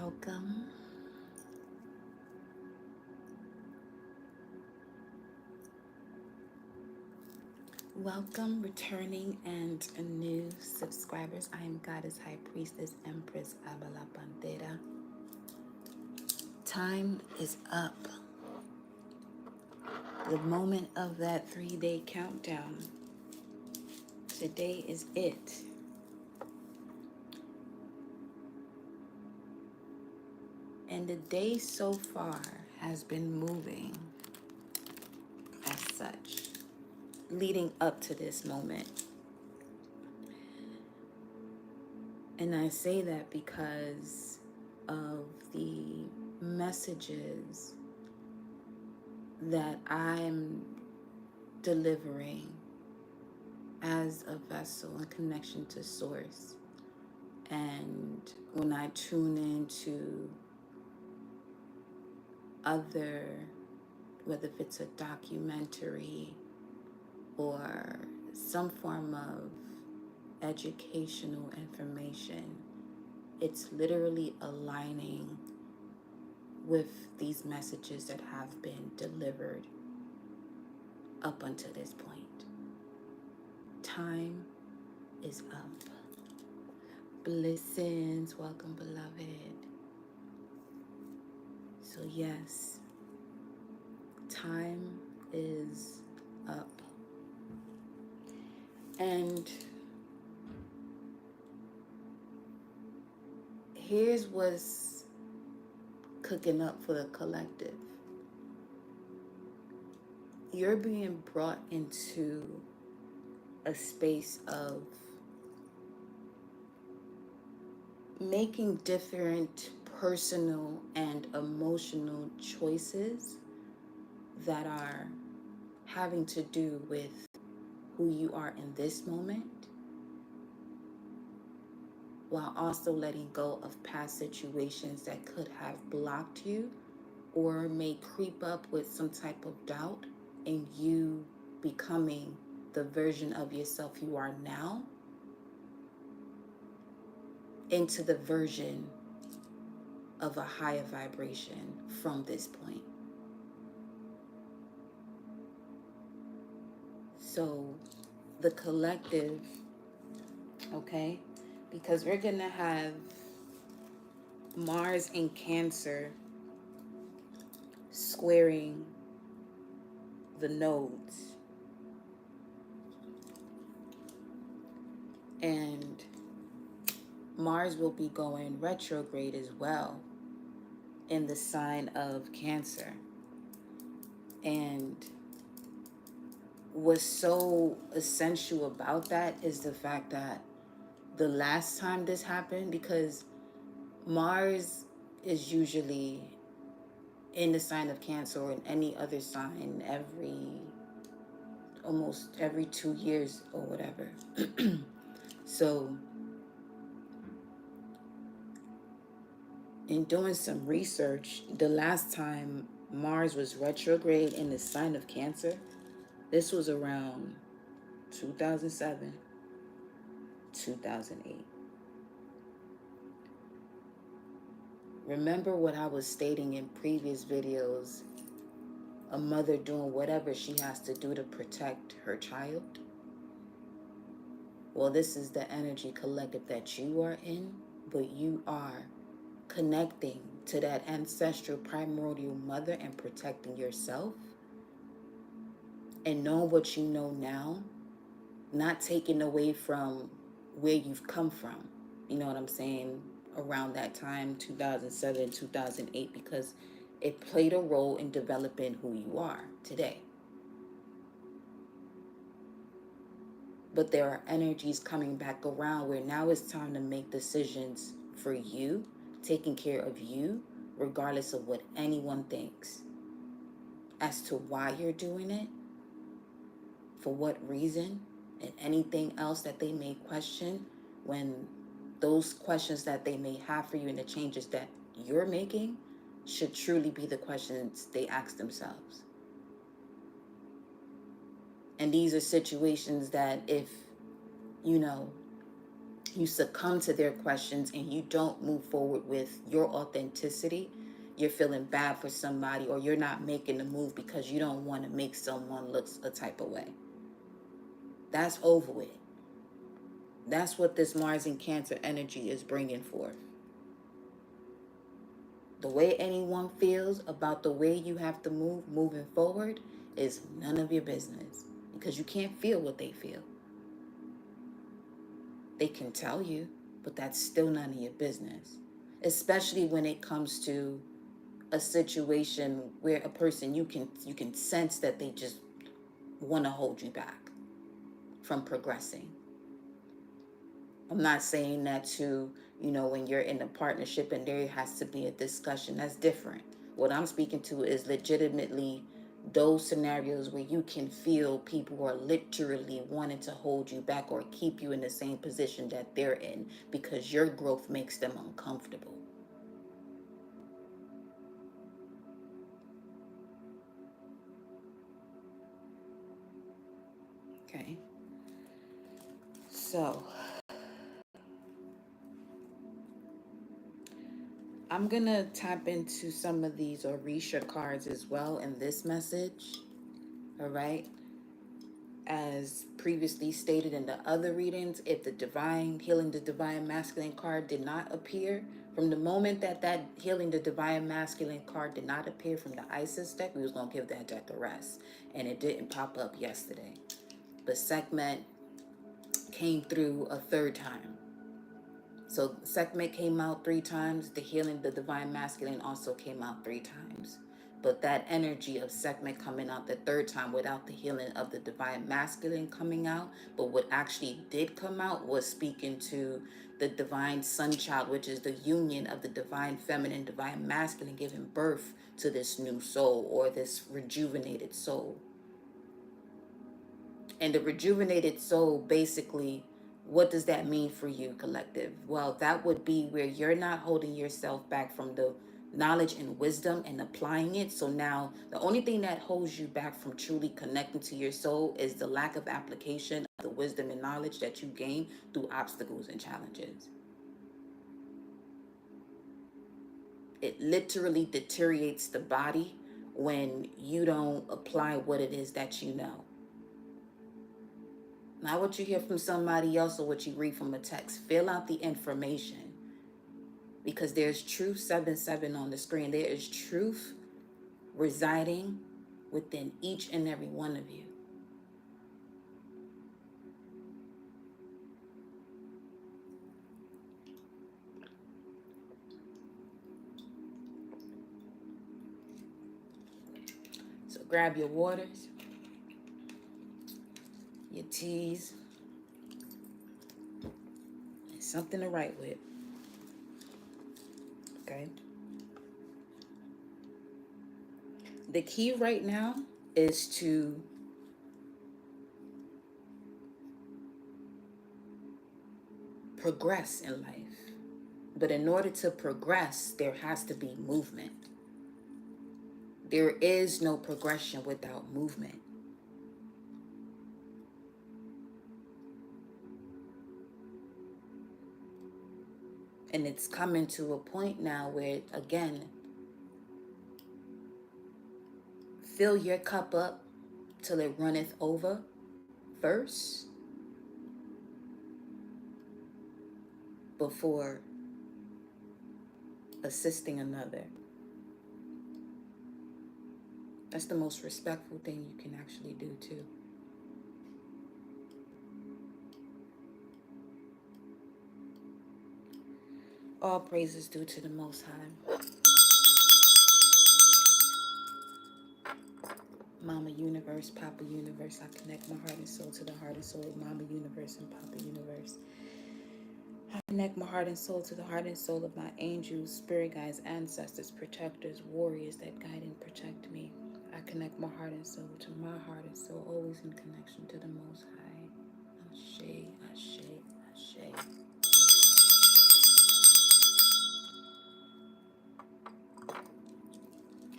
Welcome. Welcome, returning and new subscribers. I am Goddess High Priestess Empress Abala Pantera. Time is up. The moment of that 3-day countdown. Today is it. And the day so far has been moving as such, leading up to this moment. And I say that because of the messages that I'm delivering as a vessel in connection to source. And when I tune into other, whether if it's a documentary or some form of educational information, it's literally aligning with these messages that have been delivered up until this point. Time is up. Blessings, welcome, beloved. So yes, time is up. And here's what's cooking up for the collective. You're being brought into a space of making different personal and emotional choices that are having to do with who you are in this moment, while also letting go of past situations that could have blocked you or may creep up with some type of doubt in you becoming the version of yourself you are now into the version of a higher vibration from this point. So the collective, okay, because we're gonna have Mars in Cancer squaring the nodes, and Mars will be going retrograde as well in the sign of Cancer. And what's so essential about that is the fact that the last time this happened, because Mars is usually in the sign of Cancer or in any other sign almost every 2 years or whatever. So in doing some research, the last time Mars was retrograde in the sign of Cancer, this was around 2007, 2008. Remember what I was stating in previous videos, a mother doing whatever she has to do to protect her child? Well, this is the energy collective that you are in, but you are connecting to that ancestral primordial mother and protecting yourself and knowing what you know now, not taking away from where you've come from. You know what I'm saying? Around that time, 2007, 2008, because it played a role in developing who you are today. But there are energies coming back around where now it's time to make decisions for you, taking care of you, regardless of what anyone thinks, as to why you're doing it, for what reason, and anything else that they may question, when those questions that they may have for you and the changes that you're making should truly be the questions they ask themselves. And these are situations that if, you succumb to their questions and you don't move forward with your authenticity, you're feeling bad for somebody, or you're not making the move because you don't want to make someone look a type of way. That's over with. That's what this Mars and Cancer energy is bringing forth. The way anyone feels about the way you have to move moving forward is none of your business, because you can't feel what they feel. They can tell you, but that's still none of your business, especially when it comes to a situation where a person, you can sense that they just want to hold you back from progressing. I'm not saying that to, when you're in a partnership and there has to be a discussion. That's different. What I'm speaking to is legitimately those scenarios where you can feel people are literally wanting to hold you back or keep you in the same position that they're in because your growth makes them uncomfortable. Okay. So I'm going to tap into some of these Orisha cards as well in this message. All right. As previously stated in the other readings, if the divine healing the divine masculine card did not appear, from the moment that healing the divine masculine card did not appear from the Isis deck, we was going to give that deck a rest. And it didn't pop up yesterday. But Sekhmet came through a third time. So Sekhmet came out 3 times. The healing the divine masculine also came out 3 times. But that energy of Sekhmet coming out the 3rd time without the healing of the divine masculine coming out, but what actually did come out was speaking to the divine sun child, which is the union of the divine feminine, divine masculine, giving birth to this new soul or this rejuvenated soul. And the rejuvenated soul, basically, what does that mean for you, collective? Well, that would be where you're not holding yourself back from the knowledge and wisdom and applying it. So now the only thing that holds you back from truly connecting to your soul is the lack of application of the wisdom and knowledge that you gain through obstacles and challenges. It literally deteriorates the body when you don't apply what it is that you know. Not what you hear from somebody else or what you read from a text. Fill out the information, because there's truth 7-7 on the screen. There is truth residing within each and every one of you. So grab your waters, your teas, and something to write with. Okay? The key right now is to progress in life. But in order to progress, there has to be movement. There is no progression without movement. And it's coming to a point now where, again, fill your cup up till it runneth over first before assisting another. That's the most respectful thing you can actually do too. All praises due to the Most High. Mama Universe, Papa Universe, I connect my heart and soul to the heart and soul of Mama Universe and Papa Universe. I connect my heart and soul to the heart and soul of my angels, spirit guides, ancestors, protectors, warriors that guide and protect me. I connect my heart and soul to my heart and soul, always in connection to the Most High. Ashe, Ashe, Ashe.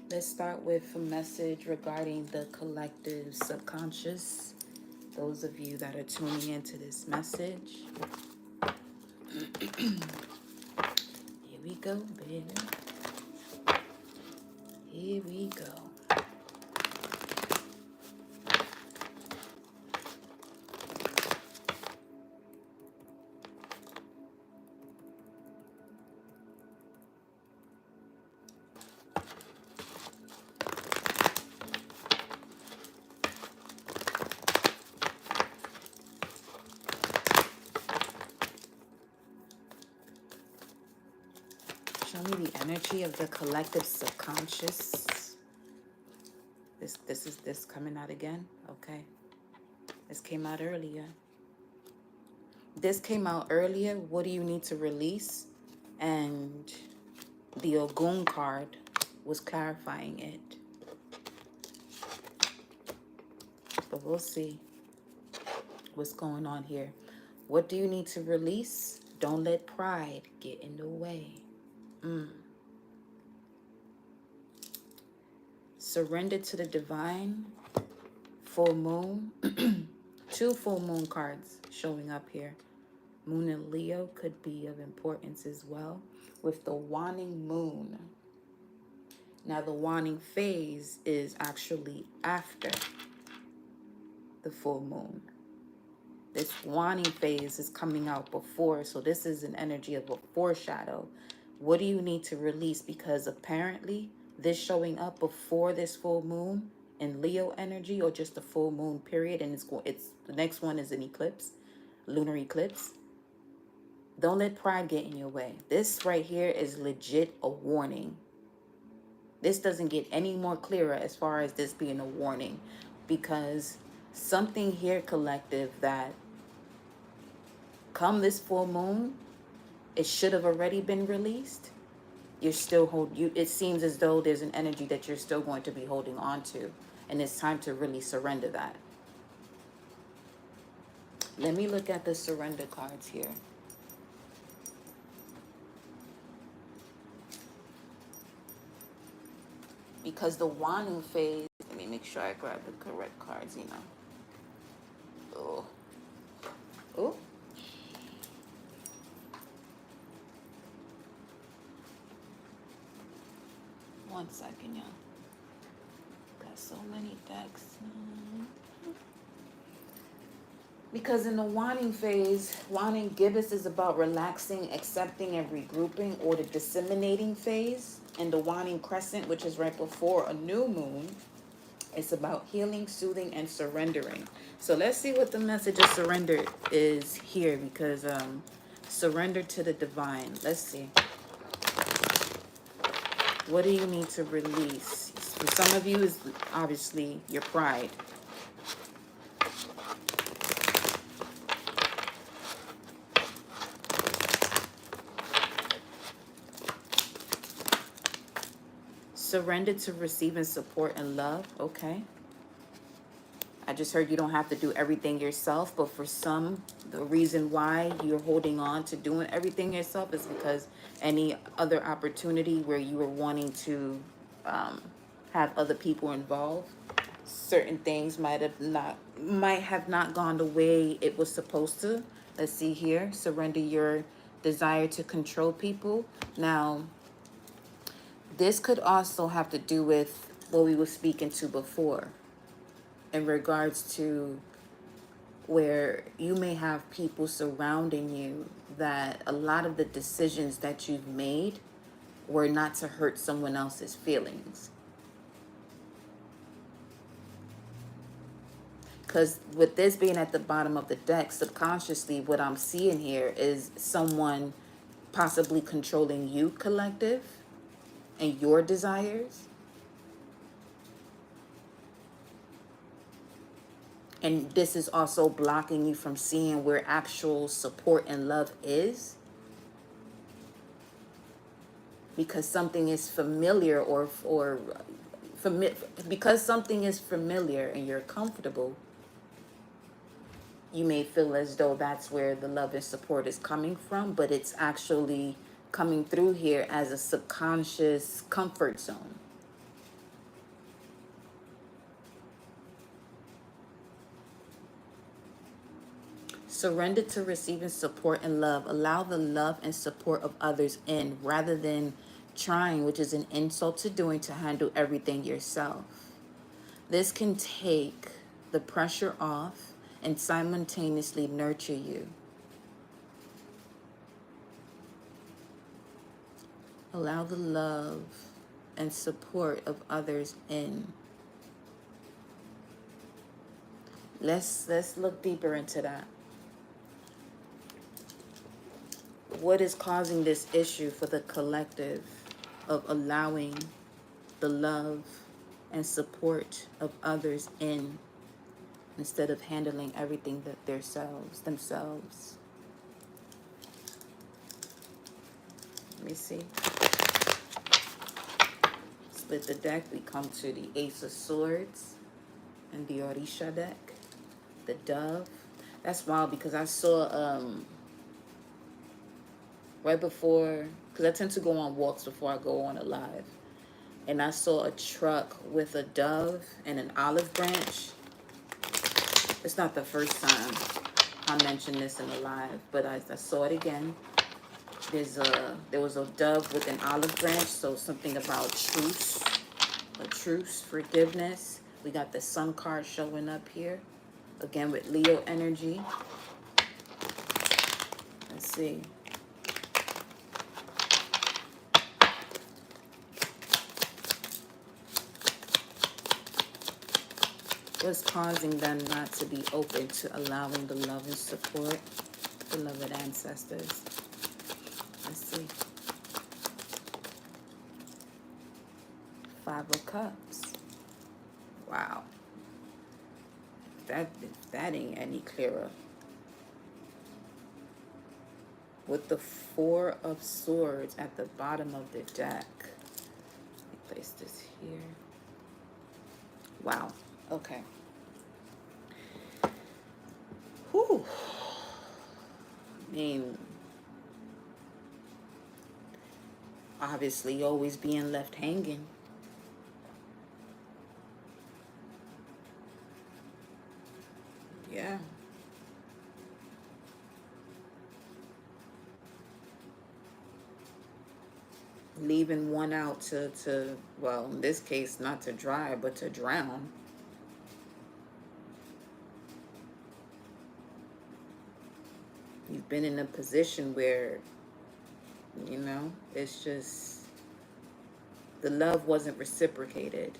Let's start with a message regarding the collective subconscious. Those of you that are tuning into this message, Here we go, baby. Here we go. Show me the energy of the collective subconscious. This is this coming out again? Okay. This came out earlier. This came out earlier. What do you need to release? And the Ogun card was clarifying it. But we'll see what's going on here. What do you need to release? Don't let pride get in the way. Surrender to the divine. Full moon. 2 full moon cards showing up here. Moon and Leo could be of importance as well. With the waning moon. Now the waning phase is actually after the full moon. This waning phase is coming out before. So this is an energy of a foreshadow. What do you need to release? Because apparently this showing up before this full moon in Leo energy, or just the full moon period, and it's the next one is an eclipse, lunar eclipse. Don't let pride get in your way. This right here is legit a warning. This doesn't get any more clearer as far as this being a warning, because something here, collective, that come this full moon, it should have already been released. You're still it seems as though there's an energy that you're still going to be holding on to, and it's time to really surrender that. Let me look at the surrender cards here. Because the waning phase, let me make sure I grab the correct cards, Oh. Oh. One second, y'all. Got so many decks. Because in the waning phase, waning gibbous is about relaxing, accepting, and regrouping, or the disseminating phase. And the waning crescent, which is right before a new moon, it's about healing, soothing, and surrendering. So let's see what the message of surrender is here, because surrender to the divine. Let's see. What do you need to release? For some of you, is obviously your pride. Surrender to receiving support and love. Okay. I just heard you don't have to do everything yourself, but for some, the reason why you're holding on to doing everything yourself is because any other opportunity where you were wanting to have other people involved, certain things might have not gone the way it was supposed to. Let's see here. Surrender your desire to control people. Now, this could also have to do with what we were speaking to before, in regards to where you may have people surrounding you that a lot of the decisions that you've made were not to hurt someone else's feelings. Because with this being at the bottom of the deck, subconsciously, what I'm seeing here is someone possibly controlling you, collective, and your desires. And this is also blocking you from seeing where actual support and love is. Because something is familiar, because something is familiar and you're comfortable, you may feel as though that's where the love and support is coming from, but it's actually coming through here as a subconscious comfort zone. Surrender to receiving support and love. Allow the love and support of others in rather than trying, which is an insult to doing, to handle everything yourself. This can take the pressure off and simultaneously nurture you. Allow the love and support of others in. Let's look deeper into that. What is causing this issue for the collective of allowing the love and support of others in instead of handling everything that themselves? Let me see. Split the deck. We come to the Ace of Swords and the Orisha deck. The Dove. That's wild because I saw right before, because I tend to go on walks before I go on a live, and I saw a truck with a dove and an olive branch. It's not the first time I mentioned this in a live, but I saw it again. There was a dove with an olive branch, so something about truce, forgiveness. We got the Sun card showing up here, again with Leo energy. Let's see. What's causing them not to be open to allowing the love and support, beloved ancestors? Let's see. Five of Cups. Wow. If that ain't any clearer. With the Four of Swords at the bottom of the deck. Let me place this here. Wow. Okay. Whew. I mean, obviously always being left hanging. Yeah. Leaving one out to, well, in this case, not to dry, but to drown. You've been in a position where, you know, it's just, the love wasn't reciprocated.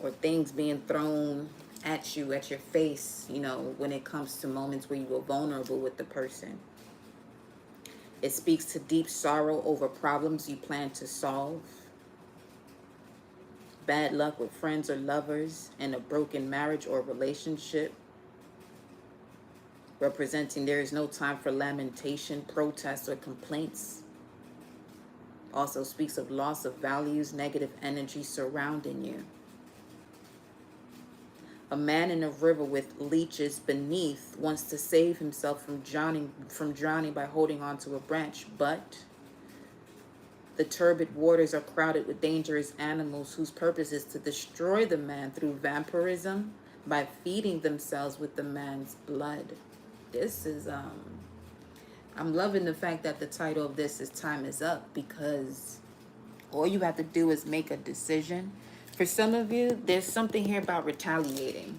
Or things being thrown at you, at your face, you know, when it comes to moments where you were vulnerable with the person. It speaks to deep sorrow over problems you plan to solve. Bad luck with friends or lovers, and a broken marriage or relationship. Representing there is no time for lamentation, protests, or complaints. Also speaks of loss of values, negative energy surrounding you. A man in a river with leeches beneath wants to save himself from drowning by holding onto a branch, but the turbid waters are crowded with dangerous animals whose purpose is to destroy the man through vampirism by feeding themselves with the man's blood. This is I'm loving the fact that the title of this is Time Is Up, because all you have to do is make a decision. For some of you, there's something here about retaliating.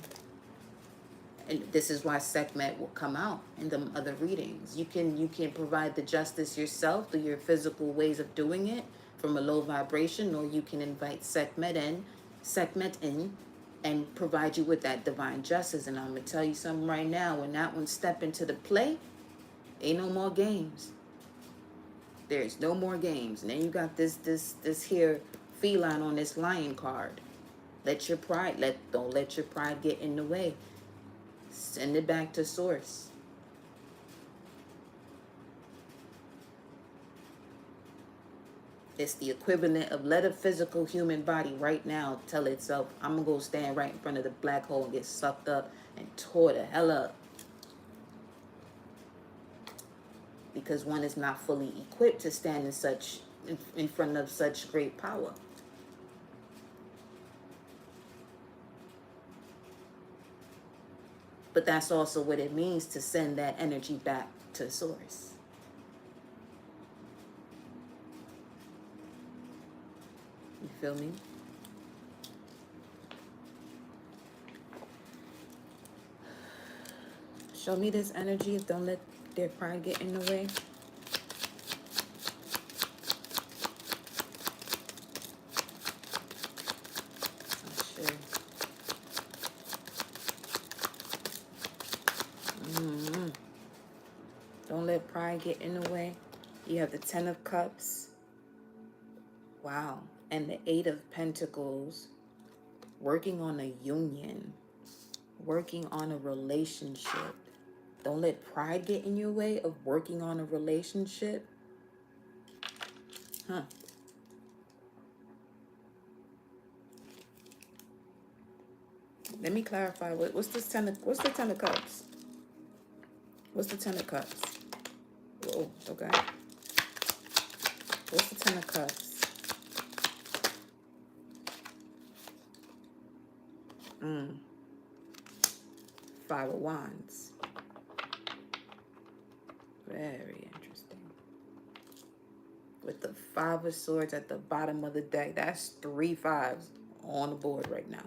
And this is why Sekhmet will come out in the other readings. You can provide the justice yourself through your physical ways of doing it from a low vibration, or you can invite Sekhmet in and provide you with that divine justice. And I'm going to tell you something right now. When that one step into the play, ain't no more games. There's no more games. And then you got this here feline on this lion card. Don't let your pride get in the way. Send it back to source. It's the equivalent of let a physical human body right now tell itself, I'm going to go stand right in front of the black hole and get sucked up and tore the hell up. Because one is not fully equipped to stand in front of such great power. But that's also what it means to send that energy back to source. You feel me? Show me this energy. Don't let their pride get in the way. Oh, shit. Don't let pride get in the way. You have the 10 of Cups. Wow. And the 8 of Pentacles. Working on a union. Working on a relationship. Don't let pride get in your way of working on a relationship. Huh. Let me clarify. What's the 10 of Cups? What's the 10 of Cups? Whoa, okay. What's the 10 of Cups? Five of Wands. Very interesting. With the 5 of Swords at the bottom of the deck. That's 3 5s on the board right now.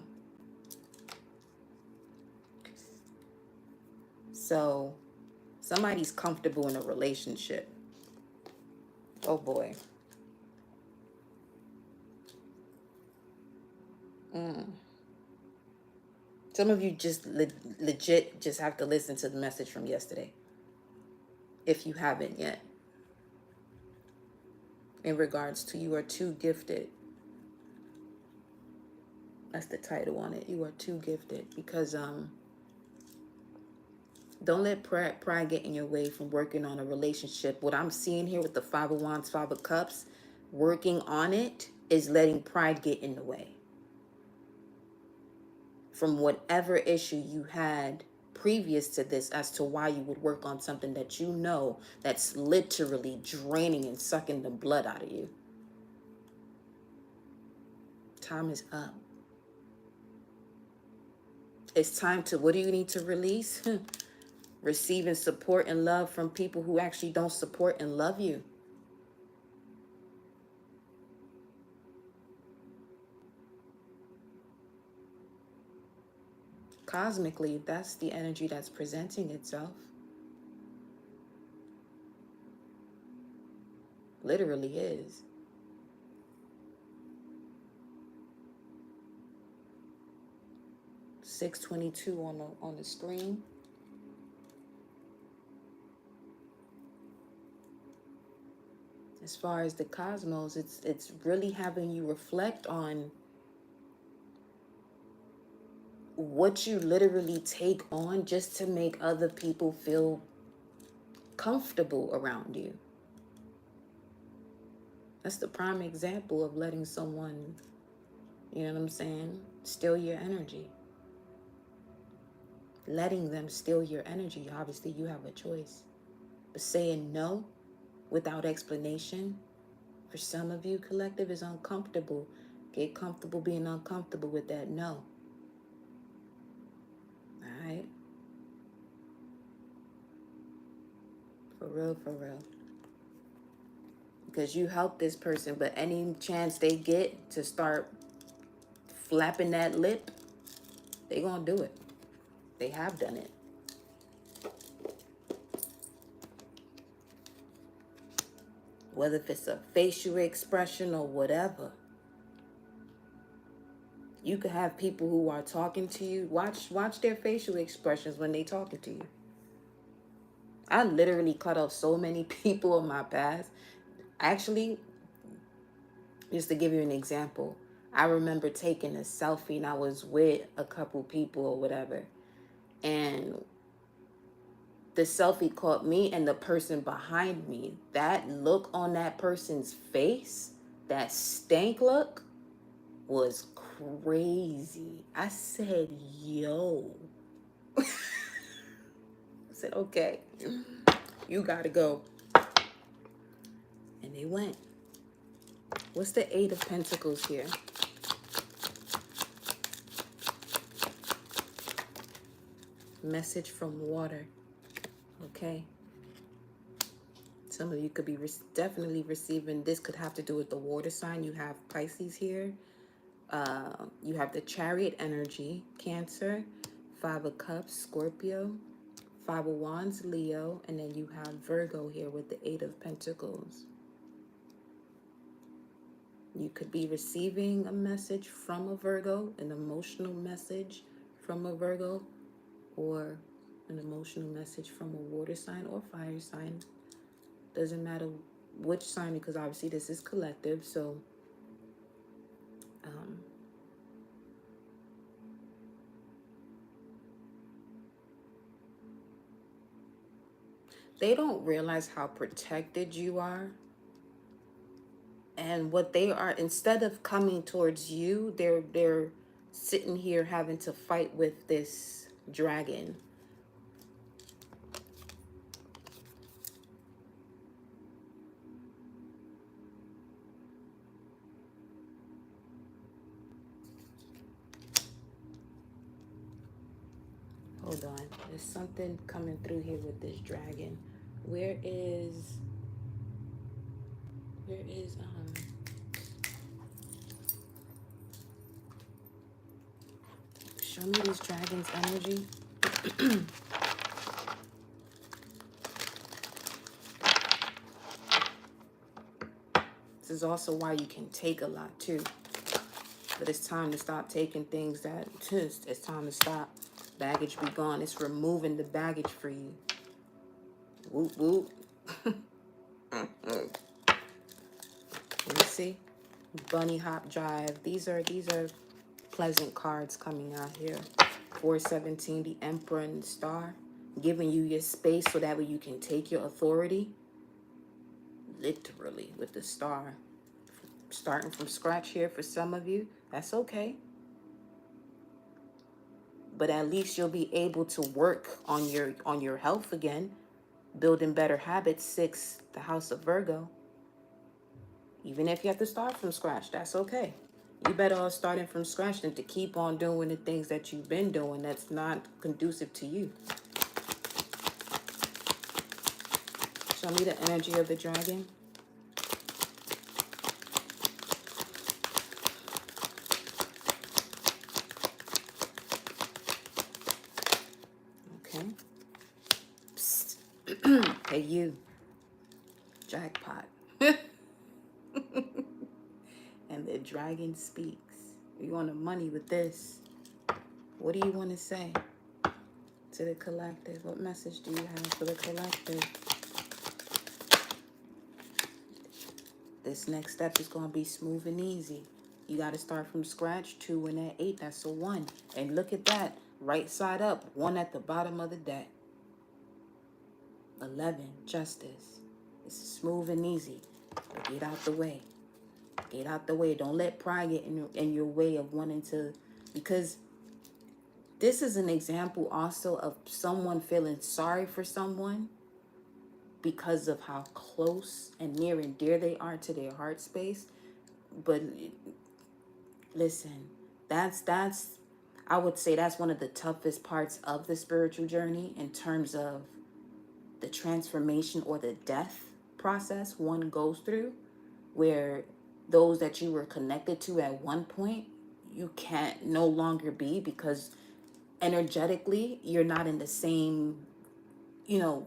So, somebody's comfortable in a relationship. Oh boy. Some of you just legit just have to listen to the message from yesterday. If you haven't yet. In regards to you are too gifted. That's the title on it. You are too gifted. Because don't let pride get in your way from working on a relationship. What I'm seeing here with the 5 of Wands, 5 of Cups, working on it is letting pride get in the way. From whatever issue you had previous to this as to why you would work on something that you know that's literally draining and sucking the blood out of you. Time is up. It's time to, what do you need to release? Receiving support and love from people who actually don't support and love you. Cosmically, that's the energy that's presenting itself. Literally is. $622 on the screen. As far as the cosmos, it's really having you reflect on what you literally take on just to make other people feel comfortable around you. That's the prime example of letting someone, you know what I'm saying, steal your energy. Letting them steal your energy. Obviously, you have a choice. But saying no without explanation, for some of you, collective, is uncomfortable. Get comfortable being uncomfortable with that no. All right? For real, for real. Because you help this person, but any chance they get to start flapping that lip, they gonna do it. They have done it. Whether if it's a facial expression or whatever. You could have people who are talking to you. Watch their facial expressions when they talking to you. I literally cut off so many people in my past. Actually, just to give you an example, I remember taking a selfie and I was with a couple people or whatever. And the selfie caught me and the person behind me. That look on that person's face, that stank look, was crazy. I said, yo. I said, okay, you gotta go. And they went. What's the 8 of Pentacles here? Message from water. Okay. Some of you could be definitely receiving, this could have to do with the water sign. You have Pisces here. You have the Chariot energy, Cancer, 5 of Cups, Scorpio, 5 of Wands, Leo, and then you have Virgo here with the 8 of Pentacles. You could be receiving a message from a Virgo, an emotional message from a Virgo, or an emotional message from a water sign or fire sign. Doesn't matter which sign, because obviously this is collective. So they don't realize how protected you are. And what they are, instead of coming towards you, they're sitting here having to fight with this dragon. Hold on. There's something coming through here with this dragon. Where is show me this dragon's energy. This is also why you can take a lot too. But it's time to stop taking things that it's time to stop. Baggage be gone. It's removing the baggage for you. Whoop whoop. Let me see. Bunny hop drive. These are pleasant cards coming out here. 417, the Emperor and the Star, giving you your space so that way you can take your authority. Literally with the Star. Starting from scratch here for some of you. That's okay. But at least you'll be able to work on your health again. Building better habits. 6, the House of Virgo. Even if you have to start from scratch, that's okay. You better off starting from scratch than to keep on doing the things that you've been doing that's not conducive to you. Show me the energy of the dragon. Okay. Psst. Hey, you. Jackpot. And the dragon speaks. You on the money with this. What do you want to say to the collective? What message do you have for the collective? This next step is going to be smooth and easy. You got to start from scratch. 2 and that 8, that's a 1. And look at that. Right side up. 1 at the bottom of the deck. 11, justice. This is smooth and easy. But get out the way. Get out the way. Don't let pride get in your way of wanting to. Because this is an example also of someone feeling sorry for someone because of how close and near and dear they are to their heart space. But listen, that's I would say that's one of the toughest parts of the spiritual journey in terms of the transformation or the death process one goes through, where those that you were connected to at one point, you can't no longer be because energetically you're not in the same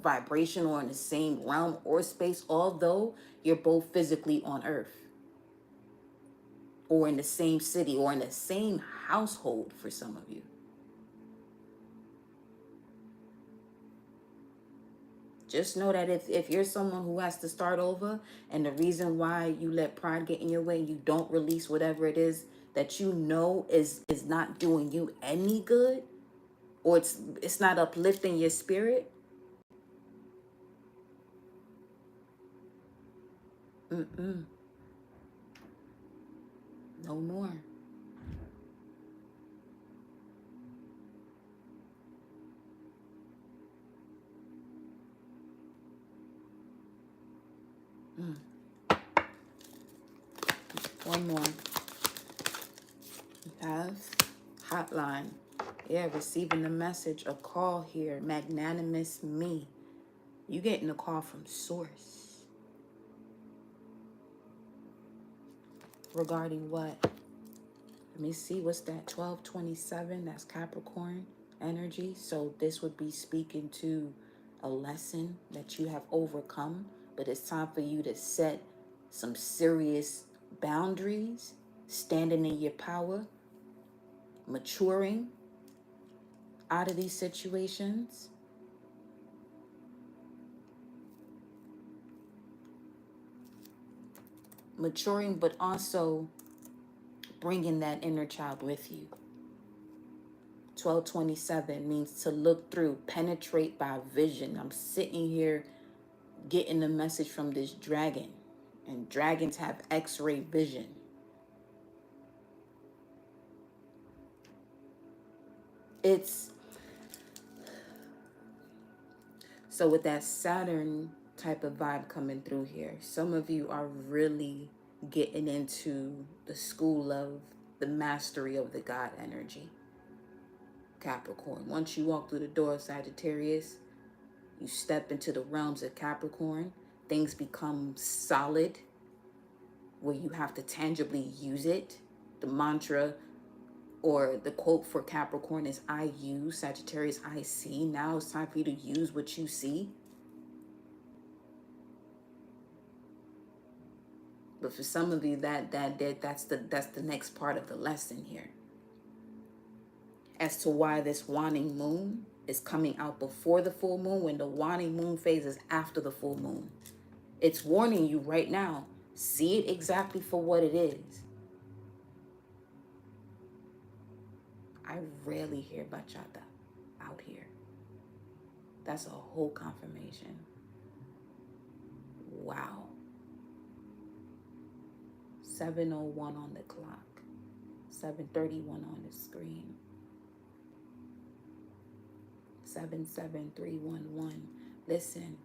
vibration or in the same realm or space, although you're both physically on earth or in the same city or in the same household for some of you. Just know that if you're someone who has to start over, and the reason why you let pride get in your way, you don't release whatever it is that you know is not doing you any good, or it's not uplifting your spirit. No more. One more. You have hotline. Yeah, receiving the message, a call here, magnanimous me. You getting a call from source. Regarding what? Let me see, what's that? 1227, that's Capricorn energy. So this would be speaking to a lesson that you have overcome, but it's time for you to set some serious boundaries, standing in your power, maturing out of these situations. Maturing, but also bringing that inner child with you. 1227 means to look through, penetrate by vision. I'm sitting here getting a message from this dragon, and dragons have x-ray vision. It's so with that Saturn type of vibe coming through here, some of you are really getting into the school of the mastery of the God energy, Capricorn. Once you walk through the door of Sagittarius, you step into the realms of Capricorn, things become solid where you have to tangibly use it. The mantra or the quote for Capricorn is I use, Sagittarius I see. Now it's time for you to use what you see. But for some of you, that's the next part of the lesson here. As to why this waning moon is coming out before the full moon, when the waning moon phase is after the full moon. It's warning you right now. See it exactly for what it is. I rarely hear bachata out here. That's a whole confirmation. Wow. 7:01 on the clock. 7:31 on the screen. 77311. Listen.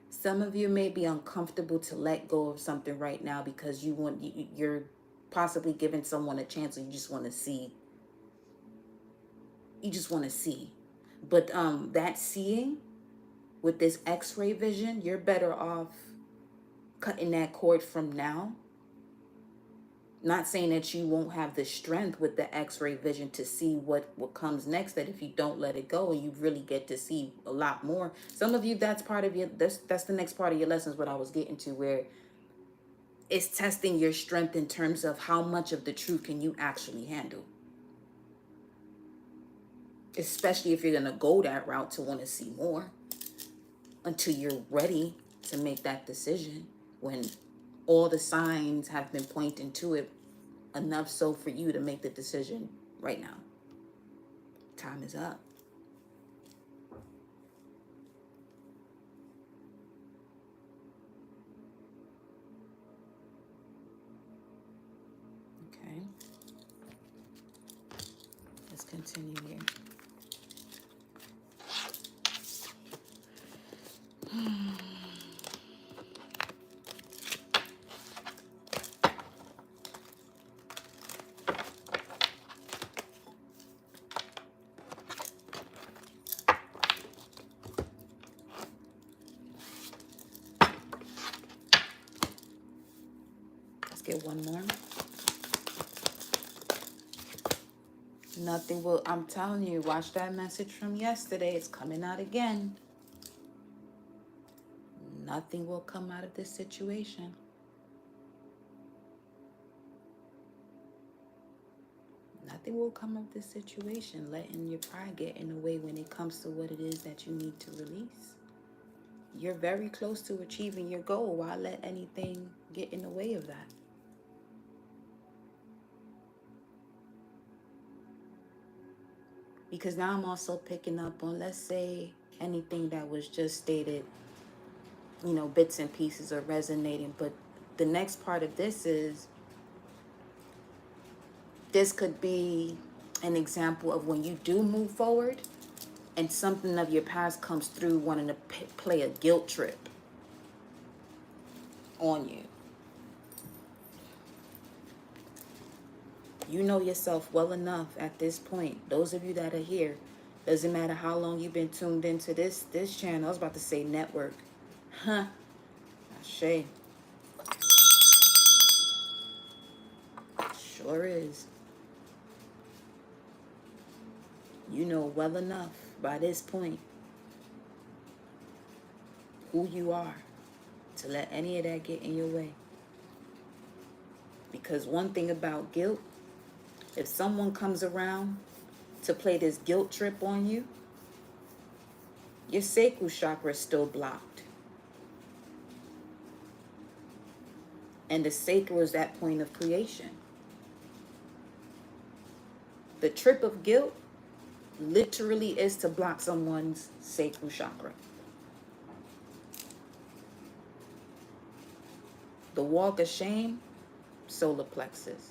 Some of you may be uncomfortable to let go of something right now because you're possibly giving someone a chance, or you just want to see. You just want to see. But that seeing with this x-ray vision, you're better off cutting that cord from now. Not saying that you won't have the strength with the x-ray vision to see what comes next, that if you don't let it go and you really get to see a lot more. Some of you, that's part of your, that's the next part of your lessons, what I was getting to, where it's testing your strength in terms of how much of the truth can you actually handle. Especially if you're going to go that route to want to see more, until you're ready to make that decision, when all the signs have been pointing to it enough so for you to make the decision right now. Time is up. Okay. Let's continue here. Let's get one more. Nothing will, I'm telling you, watch that message from yesterday. It's coming out again. Nothing will come out of this situation. Nothing will come of this situation, letting your pride get in the way when it comes to what it is that you need to release. You're very close to achieving your goal. Why let anything get in the way of that? Because now I'm also picking up on, let's say, anything that was just stated, bits and pieces are resonating. But the next part of this could be an example of when you do move forward and something of your past comes through wanting to play a guilt trip on you. You know yourself well enough at this point. Those of you that are here, doesn't matter how long you've been tuned into this channel. I was about to say network. Huh. Shay. Sure is. You know well enough by this point who you are to let any of that get in your way. Because one thing about guilt, if someone comes around to play this guilt trip on you, your sacral chakra is still blocked. And the sacral is that point of creation. The trip of guilt literally is to block someone's sacral chakra. The walk of shame, solar plexus.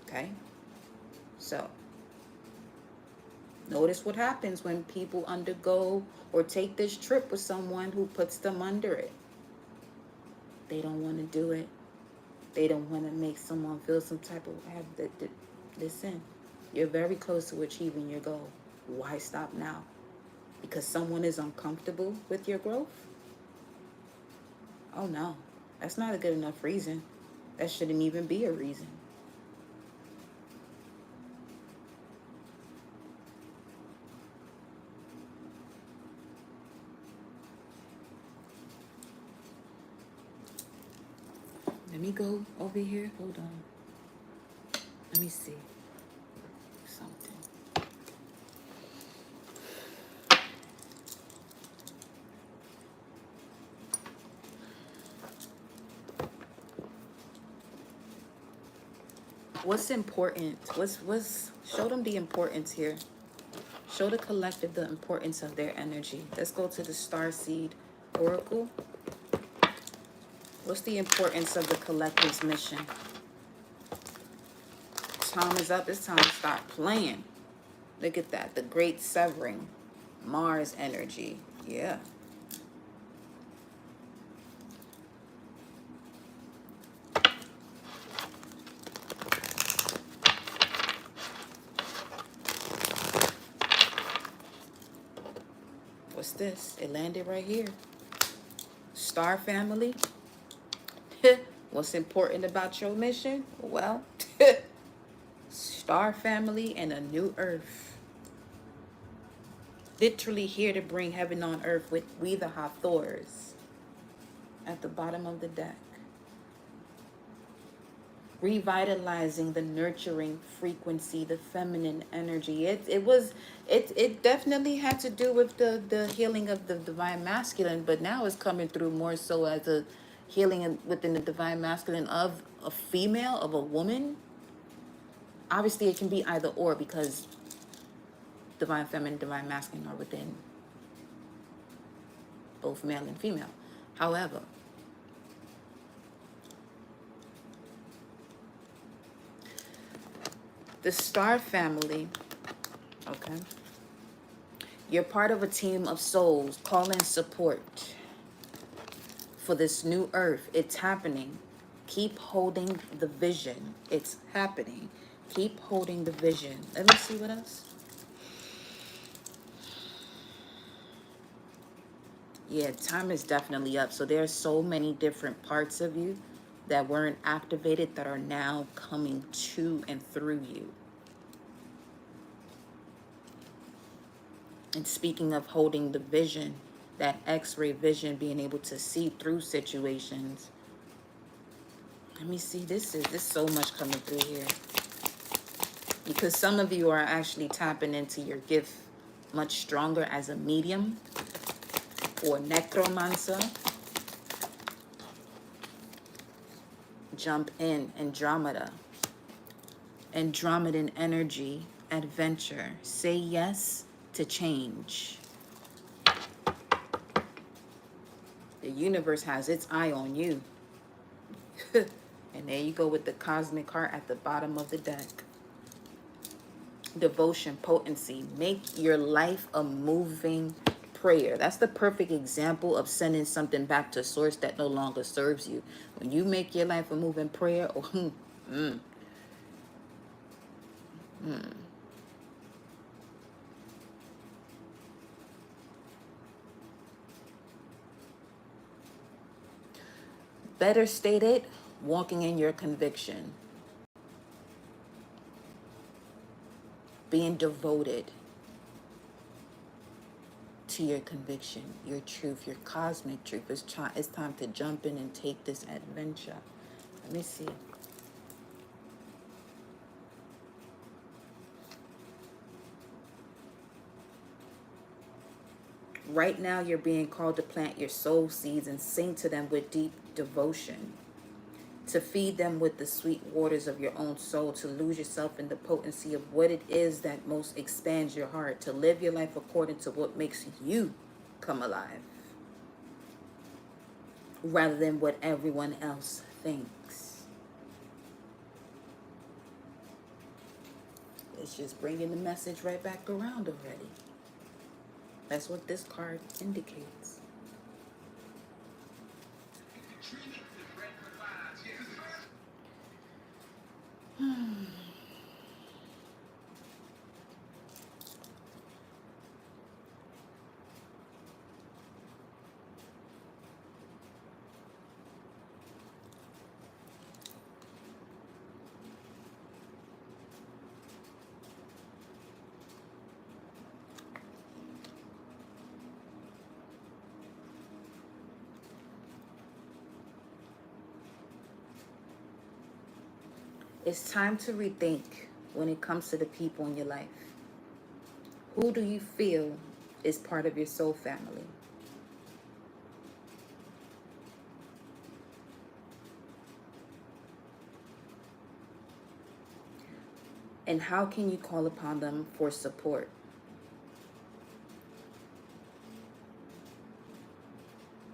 Okay? So, notice what happens when people undergo or take this trip with someone who puts them under it. They don't want to do it. They don't want to make someone feel some type of... Listen, you're very close to achieving your goal. Why stop now? Because someone is uncomfortable with your growth? Oh no, that's not a good enough reason. That shouldn't even be a reason. Let me go over here. Hold on. Let me see something. What's important? What's show them the importance here. Show the collective the importance of their energy. Let's go to the Starseed Oracle. What's the importance of the collective's mission? Time is up. It's time to start playing. Look at that. The Great Severing. Mars energy. Yeah. What's this? It landed right here. Star family. What's important about your mission? Well, Star family and a new earth. Literally here to bring heaven on earth with we the Hathors at the bottom of the deck. Revitalizing the nurturing frequency, the feminine energy. It definitely had to do with the healing of the divine masculine, but now it's coming through more so as a healing within the divine masculine of a female, of a woman. Obviously, it can be either or because divine feminine, divine masculine are within both male and female. However, the Star family, okay, you're part of a team of souls. Call in support for this new earth. It's happening. Keep holding the vision. It's happening. Keep holding the vision. Let me see what else. Yeah, time is definitely up. So there are so many different parts of you that weren't activated that are now coming to and through you. And speaking of holding the vision, that X-ray vision, being able to see through situations. Let me see, this is so much coming through here. Because some of you are actually tapping into your gift much stronger as a medium or necromancer. Jump in, Andromeda. Andromedan energy, adventure. Say yes to change. The universe has its eye on you. And there you go with the cosmic heart at the bottom of the deck. Devotion, potency. Make your life a moving prayer. That's the perfect example of sending something back to source that no longer serves you. When you make your life a move in prayer, better stated, walking in your conviction, being devoted to your conviction, your truth, your cosmic truth. It's time to jump in and take this adventure. Let me see. Right now, you're being called to plant your soul seeds and sing to them with deep devotion, to feed them with the sweet waters of your own soul, to lose yourself in the potency of what it is that most expands your heart, to live your life according to what makes you come alive, rather than what everyone else thinks. It's just bringing the message right back around already. That's what this card indicates. It's time to rethink when it comes to the people in your life. Who do you feel is part of your soul family? And how can you call upon them for support?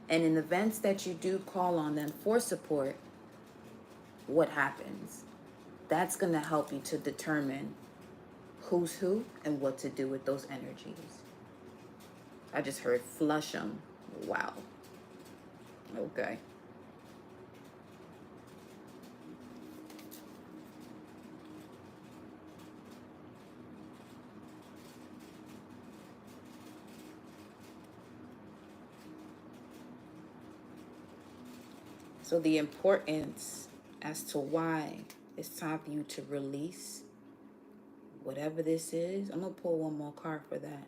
And in events that you do call on them for support, what happens? That's going to help you to determine who's who and what to do with those energies. I just heard flush them. Wow. Okay. So the importance as to why it's time for you to release whatever this is. I'm going to pull one more card for that.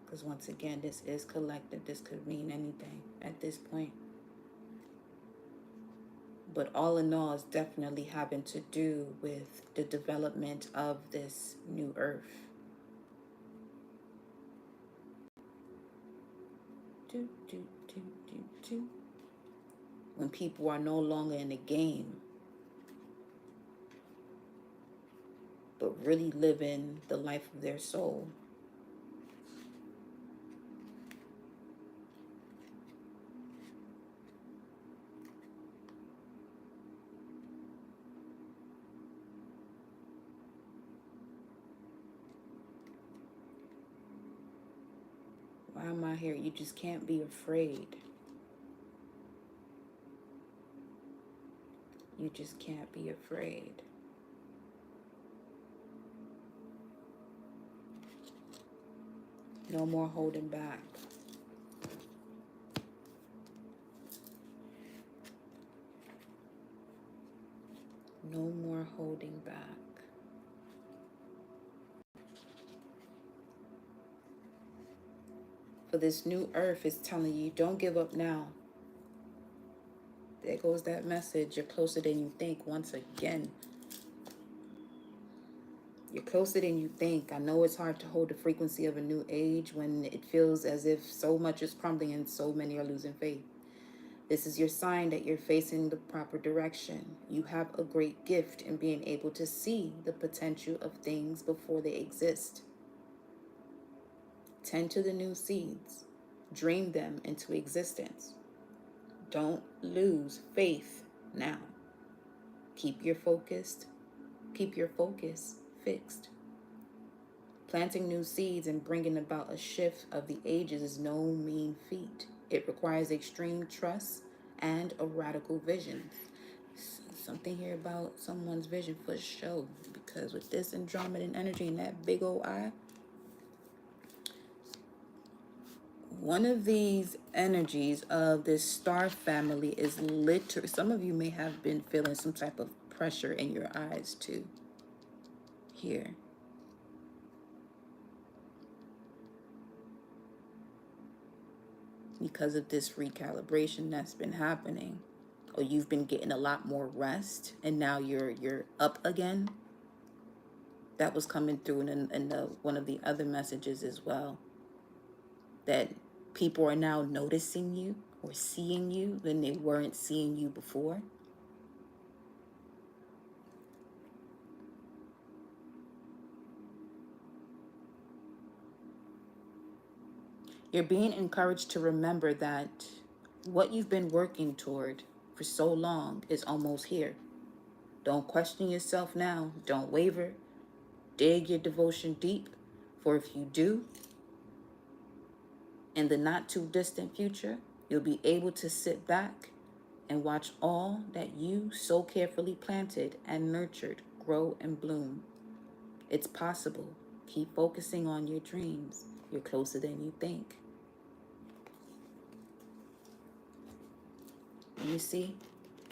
Because once again, this is collective. This could mean anything at this point. But all in all, it's definitely having to do with the development of this new earth. Do, do, do, do, do. When people are no longer in the game, but really living the life of their soul. Why am I here? You just can't be afraid. You just can't be afraid. No more holding back. No more holding back. For this new earth is telling you, don't give up now. There goes that message. You're closer than you think once again. You're closer than you think. I know it's hard to hold the frequency of a new age when it feels as if so much is crumbling and so many are losing faith. This is your sign that you're facing the proper direction. You have a great gift in being able to see the potential of things before they exist. Tend to the new seeds. Dream them into existence. Don't lose faith now. Keep your focus fixed. Planting new seeds and bringing about a shift of the ages is no mean feat. It requires extreme trust and a radical vision. Something here about someone's vision for sure. Because with this Andromedan energy and that big old eye, one of these energies of this star family is literally, some of you may have been feeling some type of pressure in your eyes too. Here. Because of this recalibration that's been happening. Or you've been getting a lot more rest and now you're up again. That was coming through in one of the other messages as well. That people are now noticing you or seeing you when they weren't seeing you before. You're being encouraged to remember that what you've been working toward for so long is almost here. Don't question yourself now. Don't waver. Dig your devotion deep. For if you do, in the not too distant future, you'll be able to sit back and watch all that you so carefully planted and nurtured grow and bloom. It's possible. Keep focusing on your dreams. You're closer than you think. You see,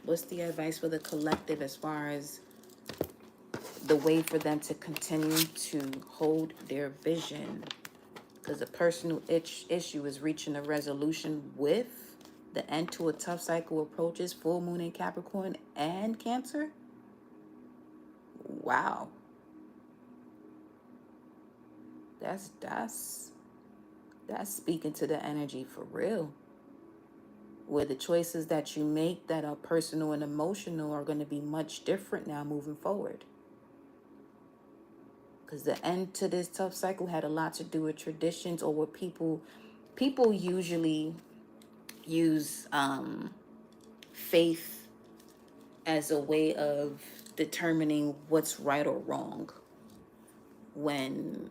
what's the advice for the collective as far as the way for them to continue to hold their vision? Because the personal issue is reaching a resolution with the end to a tough cycle approaches full moon in Capricorn and Cancer. Wow. That's speaking to the energy for real. Where the choices that you make that are personal and emotional are going to be much different now moving forward. Because the end to this tough cycle had a lot to do with traditions or what people usually use faith as a way of determining what's right or wrong when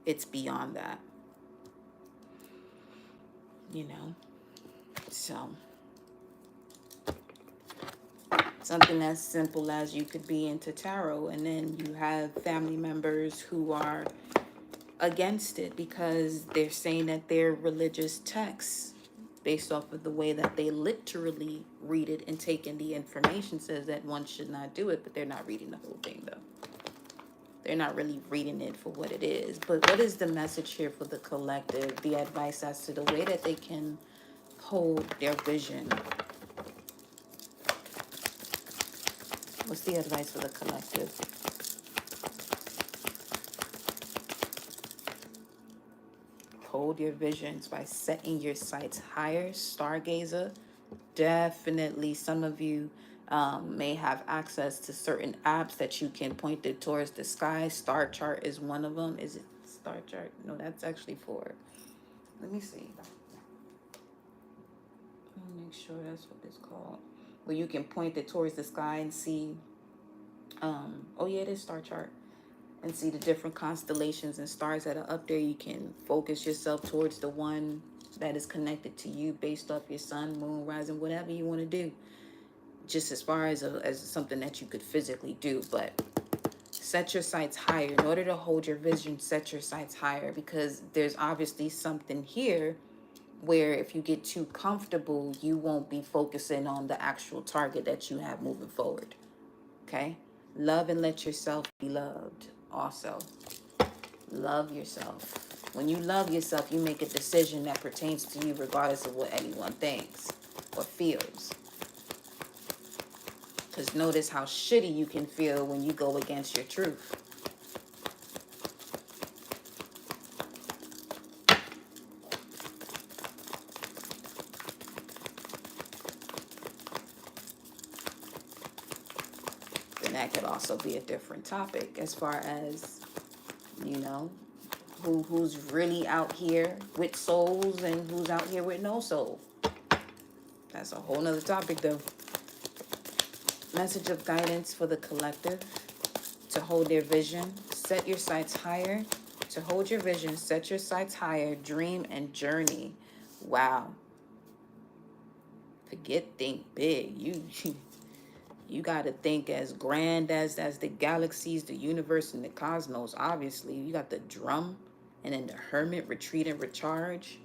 it's beyond that, you know. So something as simple as you could be into tarot and then you have family members who are against it because they're saying that their religious texts, based off of the way that they literally read it and take in the information, says that one should not do it, but they're not reading the whole thing though. They're not really reading it for what it is. But what is the message here for the collective? The advice as to the way that they can hold their vision. What's the advice for the collective? Hold your visions by setting your sights higher. Stargazer. Definitely some of you may have access to certain apps that you can point it towards the sky. Star chart is one of them. Is it star chart? No, that's actually for, let me see. Let me make sure that's what it's called. Where you can point it towards the sky and see, oh yeah, it is star chart. And see the different constellations and stars that are up there. You can focus yourself towards the one that is connected to you based off your sun, moon, rising, whatever you want to do. Just as far as something that you could physically do. But set your sights higher. In order to hold your vision, set your sights higher. Because there's obviously something here where if you get too comfortable, you won't be focusing on the actual target that you have moving forward. Okay? Love and let yourself be loved. Also, love yourself. When you love yourself, you make a decision that pertains to you regardless of what anyone thinks or feels. Because notice how shitty you can feel when you go against your truth. Then that could also be a different topic as far as, you know, who's really out here with souls and who's out here with no soul. That's a whole nother topic though. Message of guidance for the collective to hold their vision. Set your sights higher. To hold your vision, set your sights higher, dream and journey. Wow. Forget think big. You got to think as grand as the galaxies, the universe, and the cosmos. Obviously, you got the drum, and then the hermit, retreat and recharge.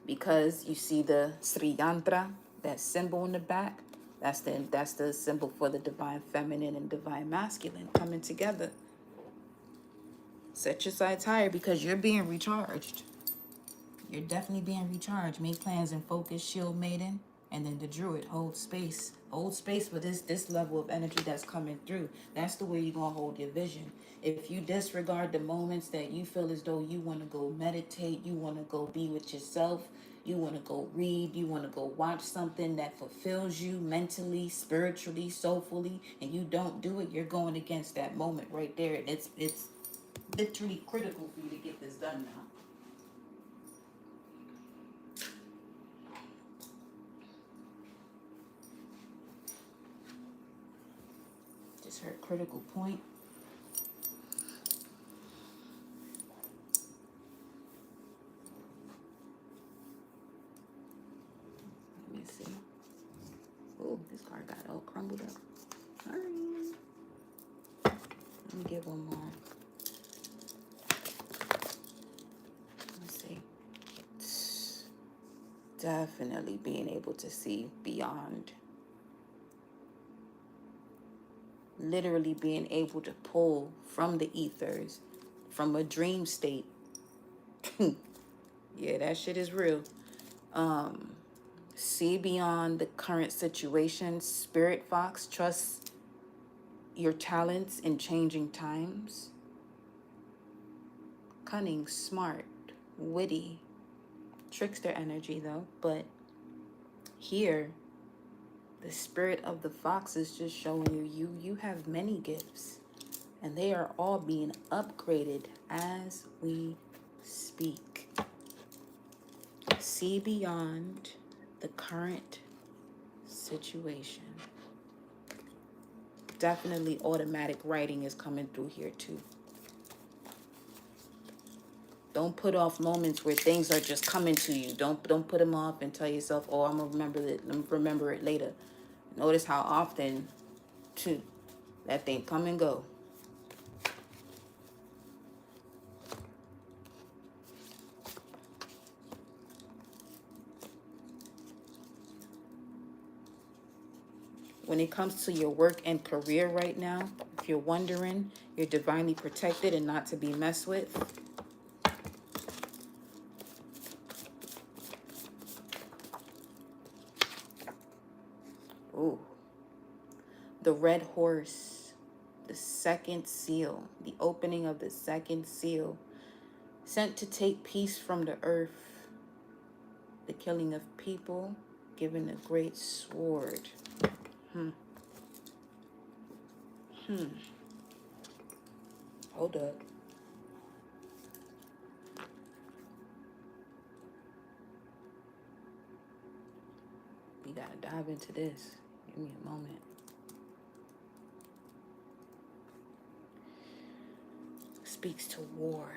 Because you see the Sri Yantra, that symbol in the back. That's the symbol for the divine feminine and divine masculine coming together. Set your sights higher because you're being recharged. You're definitely being recharged. Make plans and focus, shield maiden, and then the druid. Hold space. Hold space for this level of energy that's coming through. That's the way you're gonna hold your vision. If you disregard the moments that you feel as though you want to go meditate, you want to go be with yourself, you want to go read, you want to go watch something that fulfills you mentally, spiritually, soulfully, and you don't do it, you're going against that moment right there. And it's literally critical for you to get this done now. Just her critical point. Let me see. Oh, this card got all crumbled up. Sorry. Let me get one more. Let's see. Definitely being able to see beyond. Literally being able to pull from the ethers, from a dream state. Yeah, that shit is real. See beyond the current situation. Spirit Fox, trust your talents in changing times. Cunning, smart, witty. Trickster energy though, but here the spirit of the fox is just showing you have many gifts, and they are all being upgraded as we speak. See beyond the current situation. Definitely automatic writing is coming through here too. Don't put off moments where things are just coming to you. Don't put them off and tell yourself, "Oh, I'm gonna remember it later." Notice how often, too, that thing come and go. When it comes to your work and career right now, if you're wondering, you're divinely protected and not to be messed with. Ooh. The red horse, the second seal, the opening of the second seal, sent to take peace from the earth, the killing of people, given a great sword. Hold up. We gotta dive into this. Give me a moment. Speaks to war.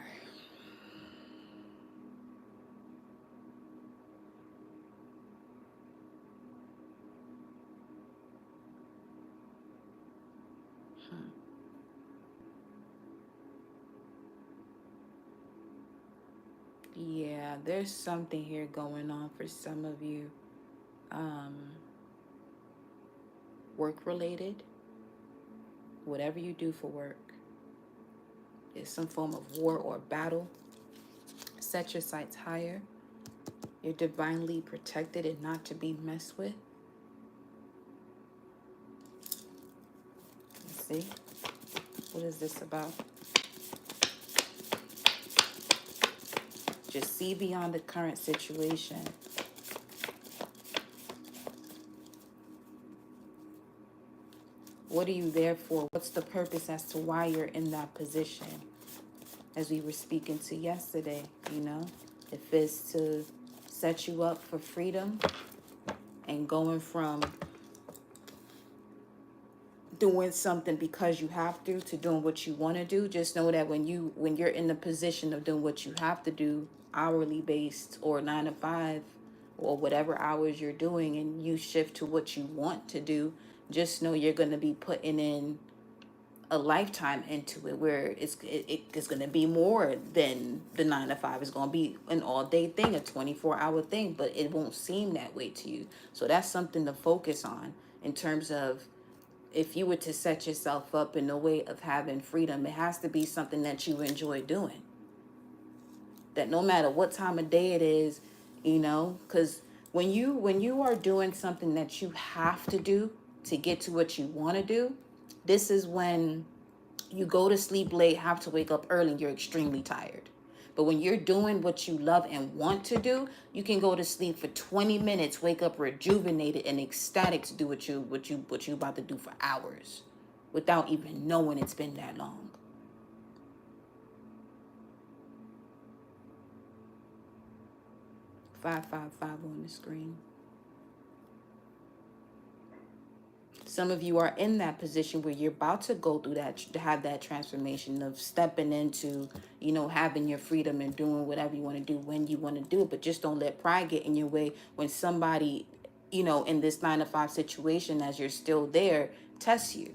Yeah, there's something here going on for some of you. Work related, whatever you do for work, is some form of war or battle. Set your sights higher. You're divinely protected and not to be messed with. Let's see. What is this about? Just see beyond the current situation. What are you there for? What's the purpose as to why you're in that position? As we were speaking to yesterday, if it's to set you up for freedom and going from doing something because you have to doing what you want to do. Just know that when you're in the position of doing what you have to do, hourly based or 9 to 5 or whatever hours you're doing, and you shift to what you want to do, just know you're going to be putting in a lifetime into it, where it's going to be more than the 9 to 5. It's going to be an all day thing, a 24-hour thing, but it won't seem that way to you. So that's something to focus on in terms of, if you were to set yourself up in a way of having freedom, it has to be something that you enjoy doing. That no matter what time of day it is, because when you are doing something that you have to do to get to what you want to do, this is when you go to sleep late, have to wake up early, and you're extremely tired. But when you're doing what you love and want to do, you can go to sleep for 20 minutes, wake up rejuvenated and ecstatic to do what you about to do for hours, without even knowing it's been that long. 555 on the screen. Some of you are in that position where you're about to go through that, to have that transformation of stepping into, having your freedom and doing whatever you want to do when you want to do it. But just don't let pride get in your way when somebody, in this 9 to 5 situation, as you're still there, tests you.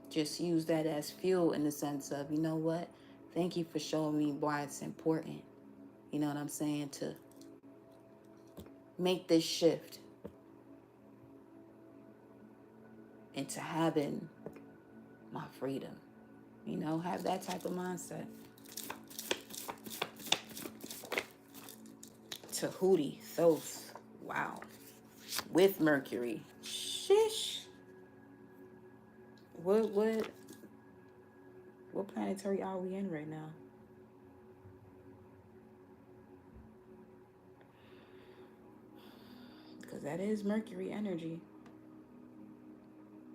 Just use that as fuel, in the sense of, you know what? Thank you for showing me why it's important. You know what I'm saying? To make this shift into having my freedom. Have that type of mindset. Tahuti, Thoth. Wow. With Mercury. Shish. What planetary are we in right now? Because that is Mercury energy.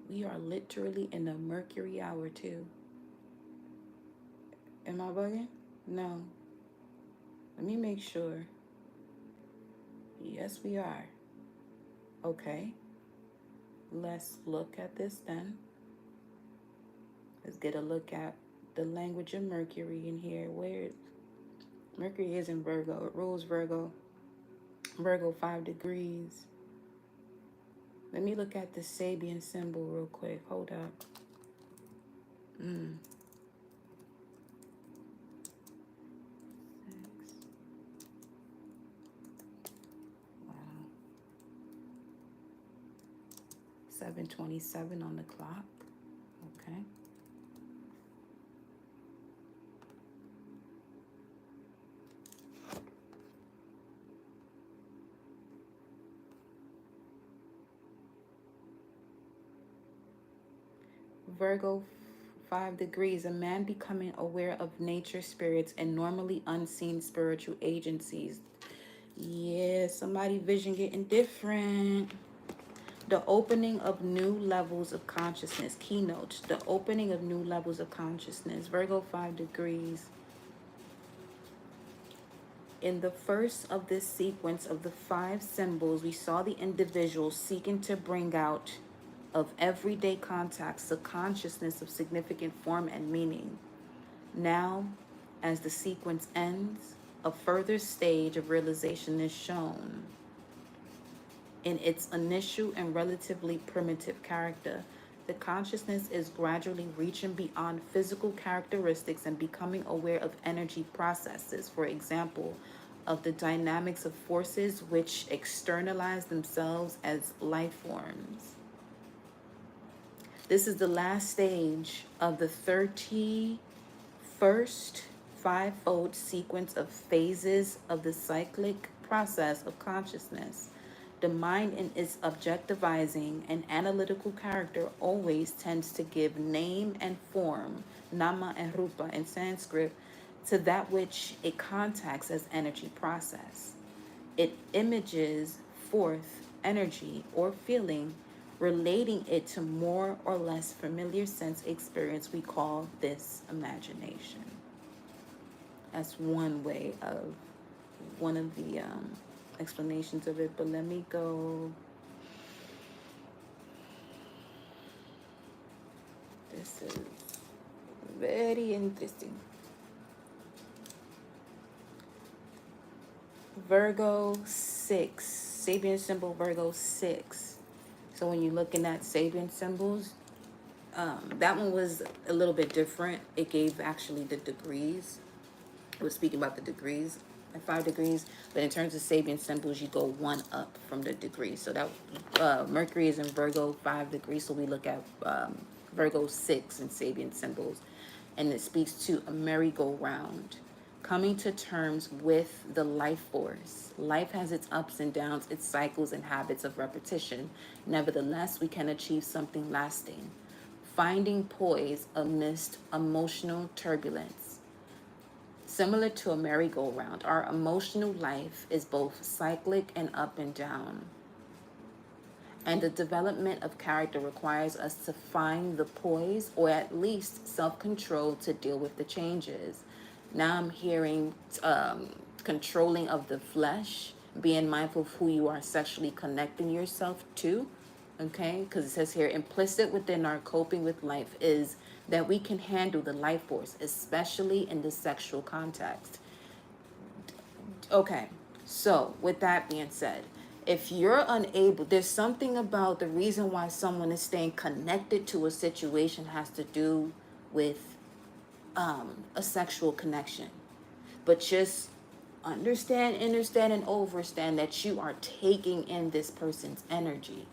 We are literally in the Mercury hour too. Am I bugging? No. Let me make sure. Yes, we are. Okay. Let's look at this then. Let's get a look at the language of Mercury in here. Where Mercury is in Virgo. It rules Virgo. Virgo 5 degrees. Let me look at the Sabian symbol real quick. Hold up. Wow. 7:27 on the clock. Okay. Virgo 5 degrees, a man becoming aware of nature, spirits, and normally unseen spiritual agencies. Yeah, somebody vision getting different. The opening of new levels of consciousness. Keynote, the opening of new levels of consciousness. Virgo 5 degrees. In the first of this sequence of the 5 symbols, we saw the individual seeking to bring out of everyday contacts the consciousness of significant form and meaning. Now, as the sequence ends, a further stage of realization is shown. In its initial and relatively primitive character, the consciousness is gradually reaching beyond physical characteristics and becoming aware of energy processes, for example, of the dynamics of forces which externalize themselves as life forms. This is the last stage of the 31st five-fold sequence of phases of the cyclic process of consciousness. The mind, in its objectivizing and analytical character, always tends to give name and form, nama and rupa in Sanskrit, to that which it contacts as energy process. It images forth energy or feeling, relating it to more or less familiar sense experience. We call this imagination. That's one of the explanations of it. But let me go. This is very interesting. Virgo 6, Sabian symbol Virgo 6. So when you're looking at Sabian symbols, that one was a little bit different. It gave actually the degrees. It was speaking about the degrees, like 5 degrees. But in terms of Sabian symbols, you go one up from the degrees. So that Mercury is in Virgo 5 degrees. So we look at Virgo 6 in Sabian symbols, and it speaks to a merry-go-round, coming to terms with the life force. Life has its ups and downs, its cycles and habits of repetition. Nevertheless, we can achieve something lasting. Finding poise amidst emotional turbulence. Similar to a merry-go-round, our emotional life is both cyclic and up and down. And the development of character requires us to find the poise or at least self-control to deal with the changes. Now I'm hearing controlling of the flesh, being mindful of who you are sexually connecting yourself to. Okay, because it says here, implicit within our coping with life is that we can handle the life force, especially in the sexual context. Okay, so with that being said, if you're unable, there's something about the reason why someone is staying connected to a situation has to do with a sexual connection. But just understand, and overstand that you are taking in this person's energy.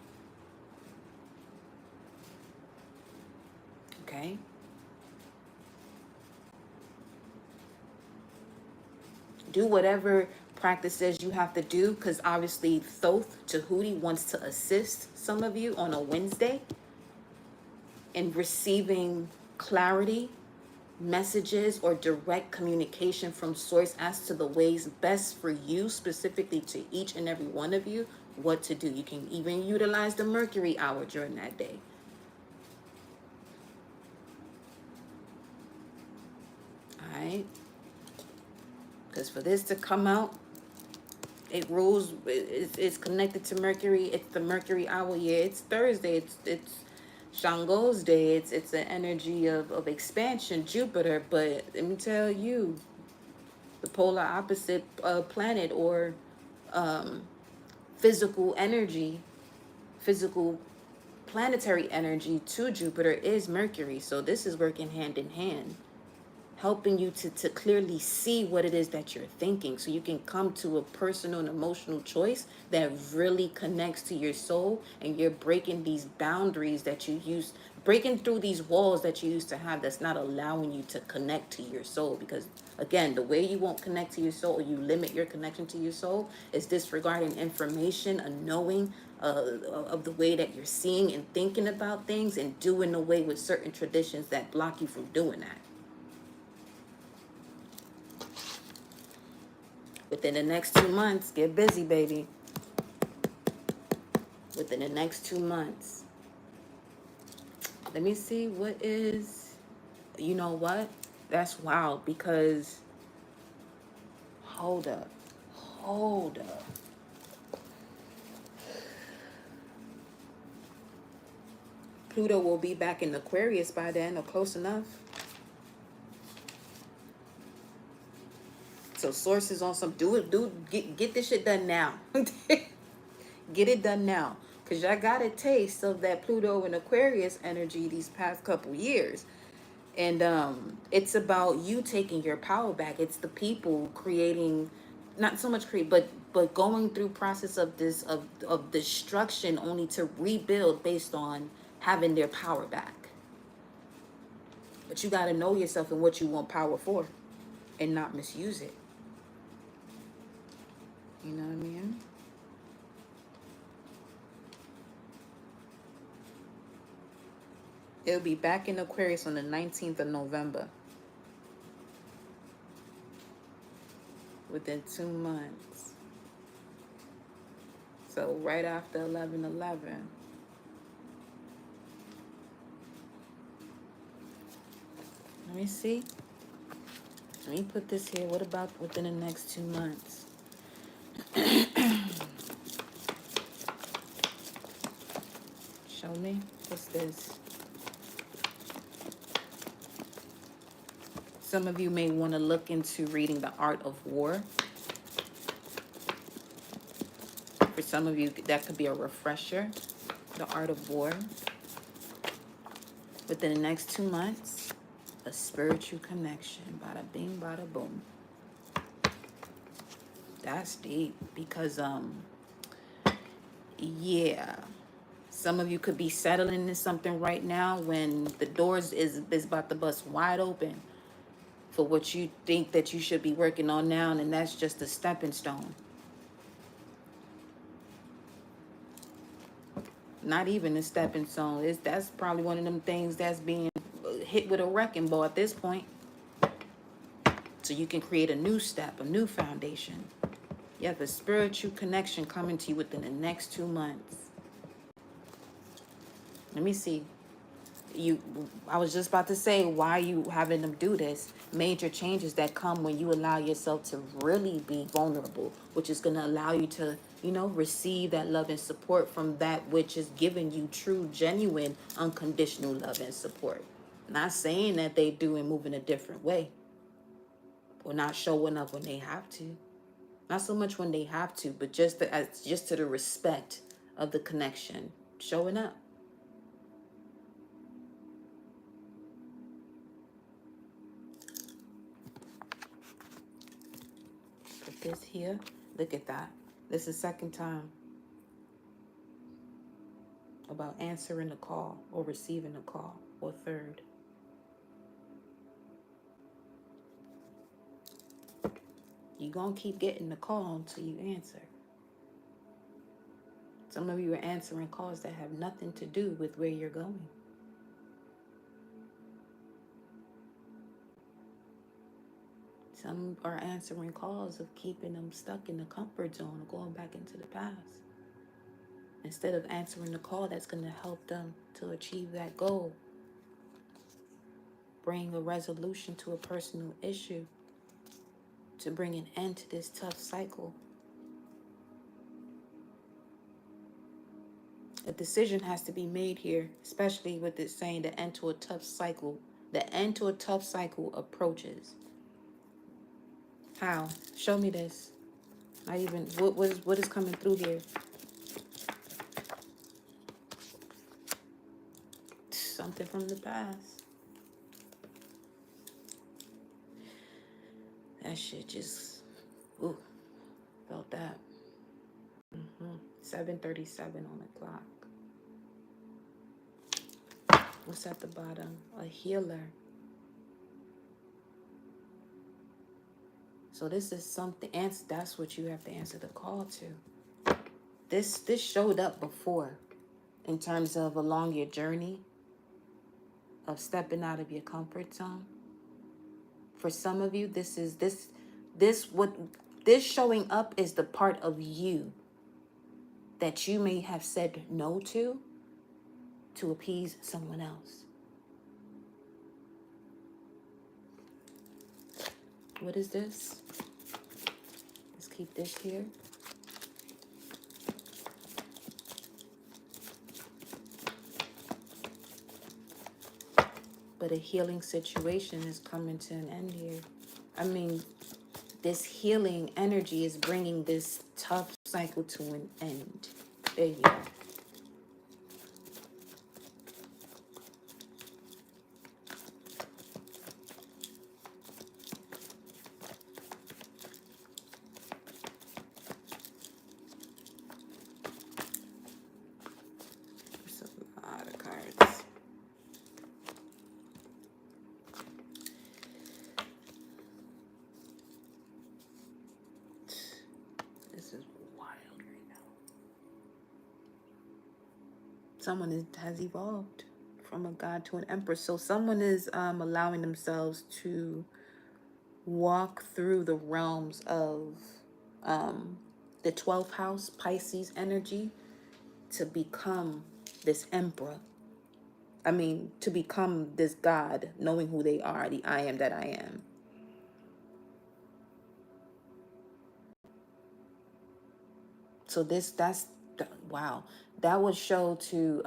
Okay? Do whatever practices you have to do, because obviously Thoth Tahuti wants to assist some of you on a Wednesday in receiving clarity, messages, or direct communication from source as to the ways best for you, specifically to each and every one of you, what to do. You can even utilize the Mercury hour during that day. All right? Because for this to come out, it rules. It's connected to Mercury. It's the Mercury hour. Yeah, it's Thursday. It's Shango's day. It's an energy of expansion, Jupiter. But let me tell you, the polar opposite planet or physical energy, physical planetary energy to Jupiter is Mercury. So this is working hand in hand, helping you to clearly see what it is that you're thinking, so you can come to a personal and emotional choice that really connects to your soul, and you're breaking these boundaries that you use, breaking through these walls that you used to have that's not allowing you to connect to your soul. Because again, the way you won't connect to your soul, or you limit your connection to your soul, is disregarding information, a knowing of the way that you're seeing and thinking about things, and doing away with certain traditions that block you from doing that. Within the next 2 months, get busy, baby. Within the next 2 months. Let me see what is, you know what? That's wild, because, hold up. Pluto will be back in Aquarius by then, or close enough. So sources on some, get this shit done now. Get it done now. Because y'all got a taste of that Pluto and Aquarius energy these past couple years. And it's about you taking your power back. It's the people creating, not so much create, but going through process of this of destruction, only to rebuild based on having their power back. But you got to know yourself and what you want power for, and not misuse it. You know what I mean? It'll be back in Aquarius on the 19th of November. Within 2 months. So right after 11/11. Let me see. Let me put this here. What about within the next 2 months? Show me. What's this? Some of you may want to look into reading The Art of War. For some of you, that could be a refresher. The Art of War. Within the next 2 months, a spiritual connection. Bada bing, bada boom. That's deep because, yeah. Some of you could be settling into something right now when the doors is about to bust wide open for what you think that you should be working on now, and that's just a stepping stone. Not even a stepping stone. That's probably one of them things that's being hit with a wrecking ball at this point. So you can create a new step, a new foundation. You have a spiritual connection coming to you within the next 2 months. Let me see. I was just about to say, why are you having them do this? Major changes that come when you allow yourself to really be vulnerable, which is going to allow you to, receive that love and support from that which is giving you true, genuine, unconditional love and support. Not saying that they do and move in a different way or not showing up when they have to. Not so much when they have to, but just to the respect of the connection, showing up. Put this here. Look at that. This is second time about answering the call or receiving a call, or third. You're going to keep getting the call until you answer. Some of you are answering calls that have nothing to do with where you're going. Some are answering calls of keeping them stuck in the comfort zone or going back into the past, instead of answering the call that's going to help them to achieve that goal. Bring a resolution to a personal issue, to bring an end to this tough cycle. A decision has to be made here, especially with it saying the end to a tough cycle. The end to a tough cycle approaches. How? Show me this. Not even what is coming through here. Something from the past. That shit just, ooh, felt that. 7:37 on the clock. What's at the bottom? A healer. So this is something, that's what you have to answer the call to. This showed up before in terms of along your journey of stepping out of your comfort zone. For some of you, this showing up is the part of you that you may have said no to appease someone else. What is this? Let's keep this here. But a healing situation is coming to an end here. I mean, this healing energy is bringing this tough cycle to an end. There you go. There's a lot of cards. This is wild right now. Someone has evolved from a god to an empress. So someone is allowing themselves to walk through the realms of the 12th house, Pisces energy, to become this emperor. To become this god, knowing who they are, the I am that I am. So wow. That would show to,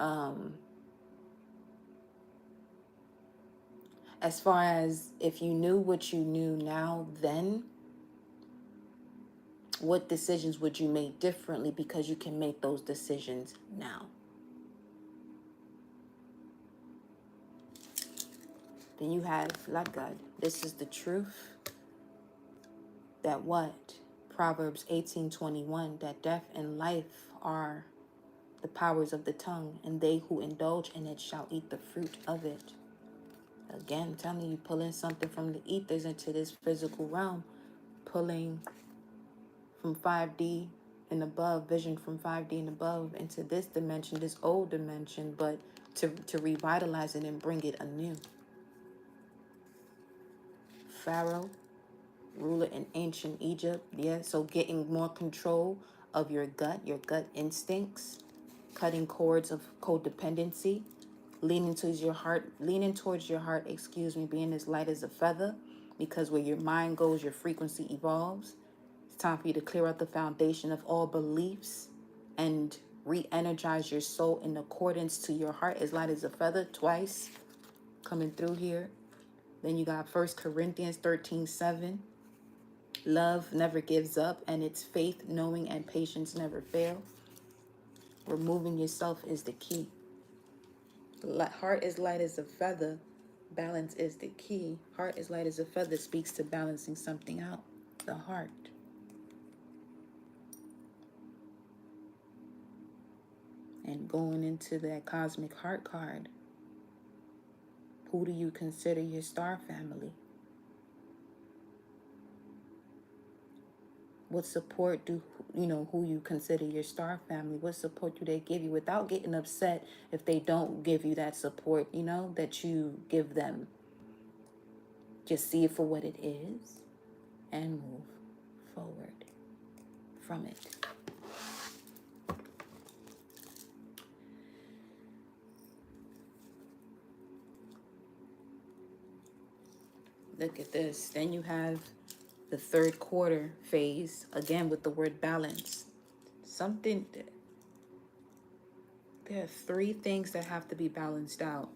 as far as if you knew what you knew now, then what decisions would you make differently because you can make those decisions now. Then you have Lagad. This is the truth. That what? Proverbs 18:21, that death and life are the powers of the tongue, and they who indulge in it shall eat the fruit of it. Again, I'm telling you, pulling something from the ethers into this physical realm, pulling from 5D and above, vision from 5D and above into this dimension, this old dimension, but to revitalize it and bring it anew. Pharaoh, ruler in ancient Egypt, yeah, so getting more control of your gut instincts, cutting cords of codependency, leaning towards your heart, being as light as a feather, because where your mind goes, your frequency evolves. It's time for you to clear out the foundation of all beliefs and re-energize your soul in accordance to your heart, as light as a feather, twice coming through here. Then you got 1 Corinthians 13:7. Love never gives up, and its faith, knowing, and patience never fail. Removing yourself is the key. Heart is light as a feather. Balance is the key. Heart is light as a feather speaks to balancing something out. The heart. And going into that cosmic heart card, who do you consider your star family? What support do who you consider your star family? What support do they give you without getting upset if they don't give you that support, that you give them? Just see it for what it is and move forward from it. Look at this. Then you have the third quarter phase, again with the word balance. There are 3 things that have to be balanced out.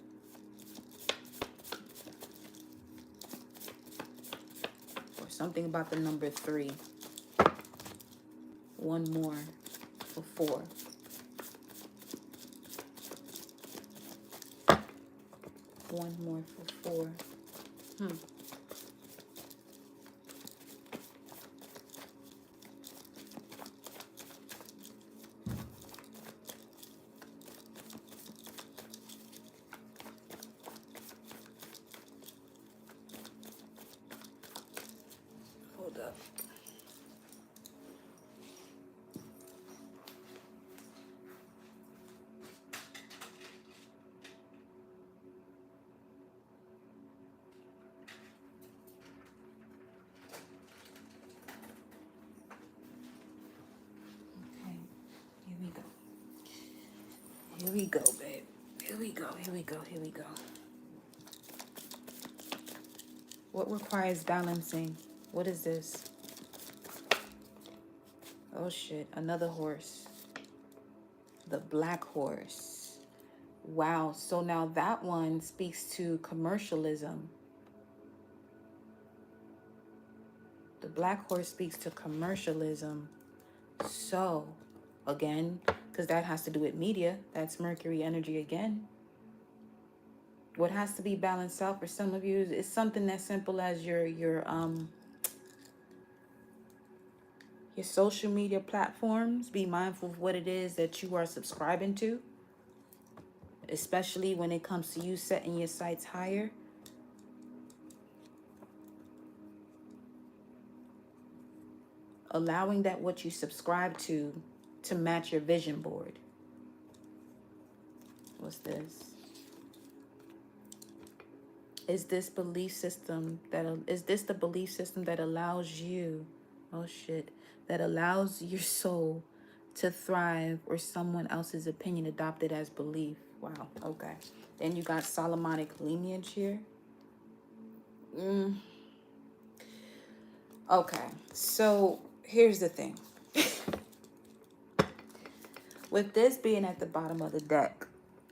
Or something about the number 3. One more for 4. One more for 4. Hold up. Okay, here we go. Here we go, babe. Here we go, here we go, here we go. What requires balancing? What is this? Oh shit, another horse. The black horse. Wow, so now that one speaks to commercialism. The black horse speaks to commercialism. So, again, because that has to do with media, that's Mercury energy again. What has to be balanced out for some of you is something as simple as your social media platforms. Be mindful of what it is that you are subscribing to, especially when it comes to you setting your sights higher. Allowing that what you subscribe to match your vision board. What's this? Is this the belief system that allows you, oh shit, that allows your soul to thrive, or someone else's opinion adopted as belief? Wow, okay. Then you got Solomonic lineage here. Okay, so here's the thing. With this being at the bottom of the deck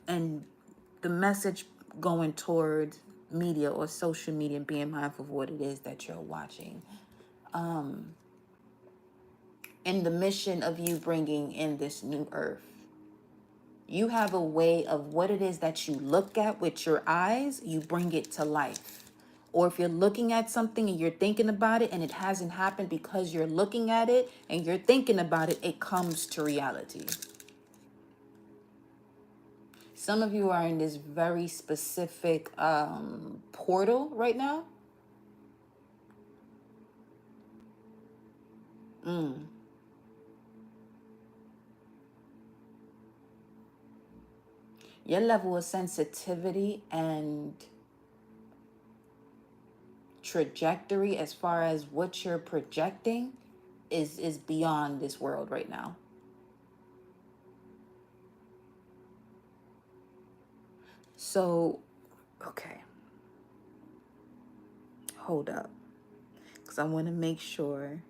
and the message going towards media or social media, being mindful of what it is that you're watching, and the mission of you bringing in this new earth, you have a way of what it is that you look at with your eyes, you bring it to life. Or if you're looking at something and you're thinking about it and it hasn't happened because you're looking at it and you're thinking about it, it comes to reality. Some of you are in this very specific portal right now. Your level of sensitivity and trajectory as far as what you're projecting is beyond this world right now. So, okay, hold up, because I want to make sure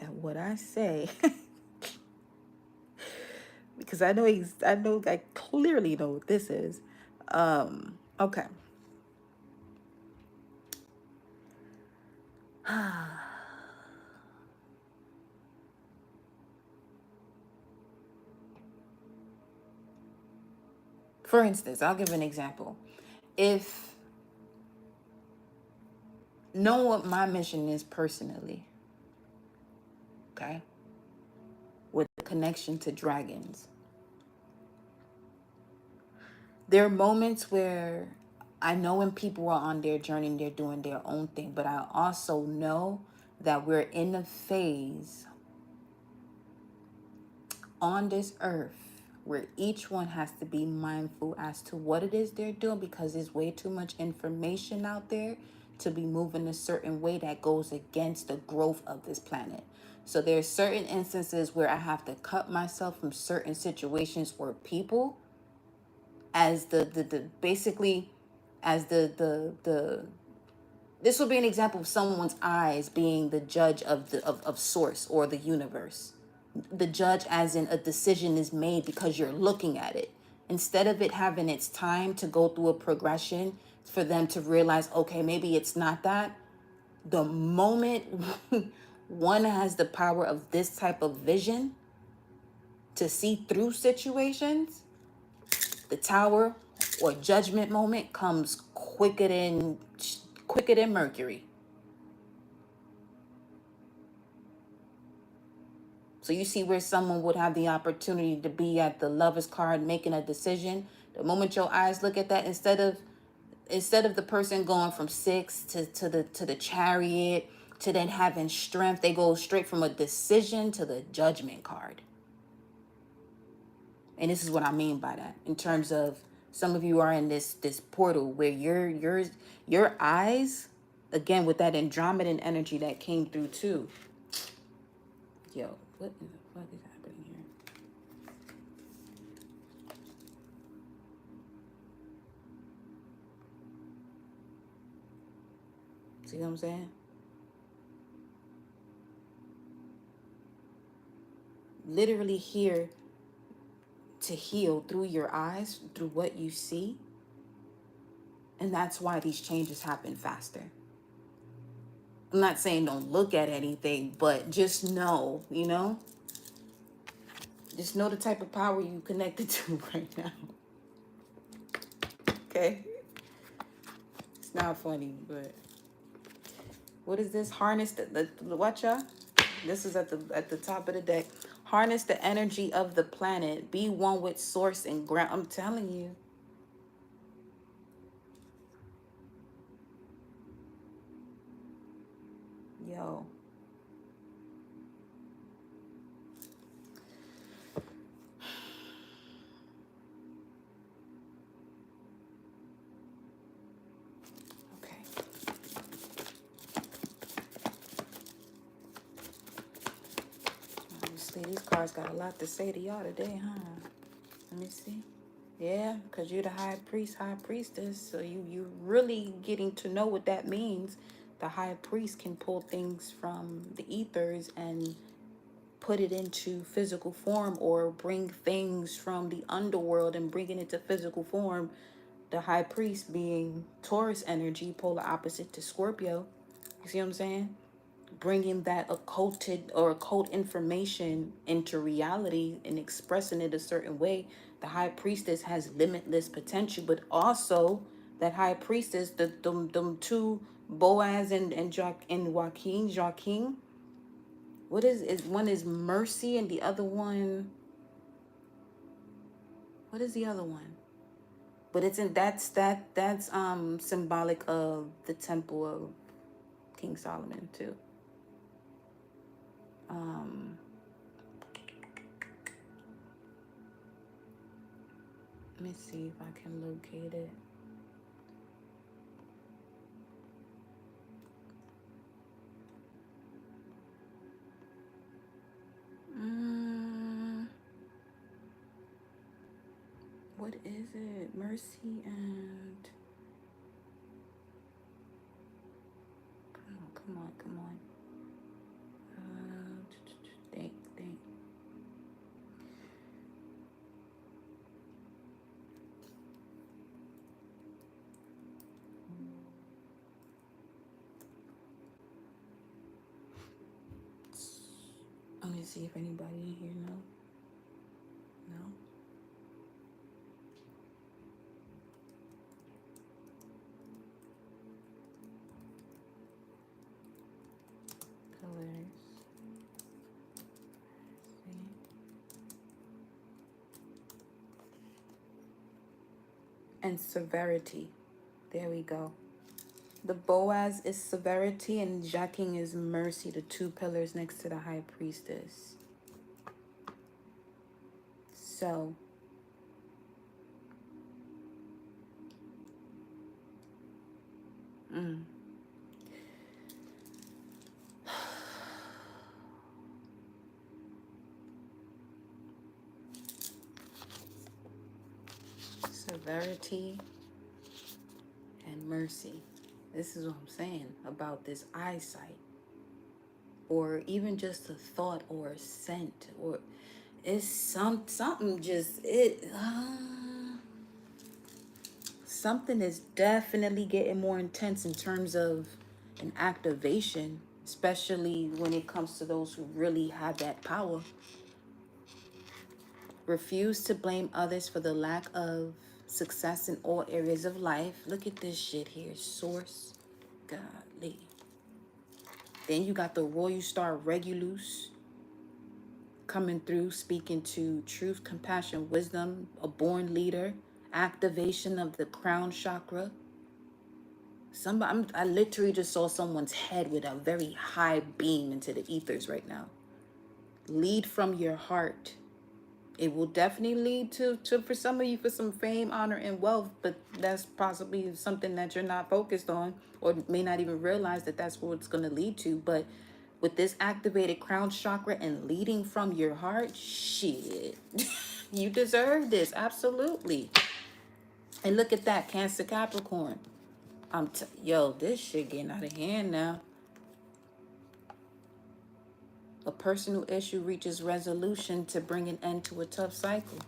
that what I say, because I clearly know what this is. Okay. For instance, I'll give an example. If know what my mission is personally, okay, with connection to dragons, there are moments where I know when people are on their journey and they're doing their own thing, but I also know that we're in a phase on this earth where each one has to be mindful as to what it is they're doing, because there's way too much information out there to be moving a certain way that goes against the growth of this planet. So there's certain instances where I have to cut myself from certain situations or people as the basically as the this would be an example of someone's eyes being the judge of of source or the universe. The judge as in a decision is made because you're looking at it. Instead of it having its time to go through a progression for them to realize, okay, maybe it's not that. The moment one has the power of this type of vision to see through situations, the tower or judgment moment comes quicker than Mercury. So you see where someone would have the opportunity to be at the lover's card making a decision. The moment your eyes look at that, instead of the person going from six to the chariot to then having strength, they go straight from a decision to the judgment card. And this is what I mean by that. In terms of some of you are in this portal where your eyes, again with that Andromedan energy that came through too. Yo, what in the fuck is happening here? See what I'm saying? Literally here to heal through your eyes, through what you see. And that's why these changes happen faster. I'm not saying don't look at anything, but just know, just know the type of power you connected to right now. Okay? It's not funny, but what is this? Harness the watch y'all? This is at the top of the deck. Harness the energy of the planet. Be one with source and ground. I'm telling you. Yo. Okay. Obviously, these cards got a lot to say to y'all today, huh? Let me see. Yeah, because you're the high priest, high priestess. So you really getting to know what that means. The high priest can pull things from the ethers and put it into physical form or bring things from the underworld and bring it into physical form. The high priest being Taurus energy, polar opposite to Scorpio. You see what I'm saying? Bringing that occulted or occult information into reality and expressing it a certain way. The high priestess has limitless potential, but also that high priestess, them two, Boaz and Joaquin. What is one is mercy and the other one? What is the other one? But it's in that's symbolic of the temple of King Solomon too. Um, Let me see if I can locate it. Mm, what is it? Mercy and come on. Think. Let me see if anybody in here know. No. Colors. See. And severity. There we go. The Boaz is severity and Jacking is mercy, the two pillars next to the high priestess. So, severity and mercy. This is what I'm saying about this eyesight, or even just a thought or a scent, or it's something just something is definitely getting more intense in terms of an activation, especially when it comes to those who really have that power. Refuse to blame others for the lack of success in all areas of life. Look at this shit here. Source. Golly. Then you got the Royal Star Regulus coming through, speaking to truth, compassion, wisdom, a born leader, activation of the crown chakra. I literally just saw someone's head with a very high beam into the ethers right now. Lead from your heart. It will definitely lead to for some of you for some fame, honor, and wealth, but that's possibly something that you're not focused on or may not even realize that that's what it's going to lead to. But with this activated crown chakra and leading from your heart, shit, you deserve this. Absolutely. And look at that, Cancer Capricorn. Yo, this shit getting out of hand now. A personal issue reaches resolution to bring an end to a tough cycle.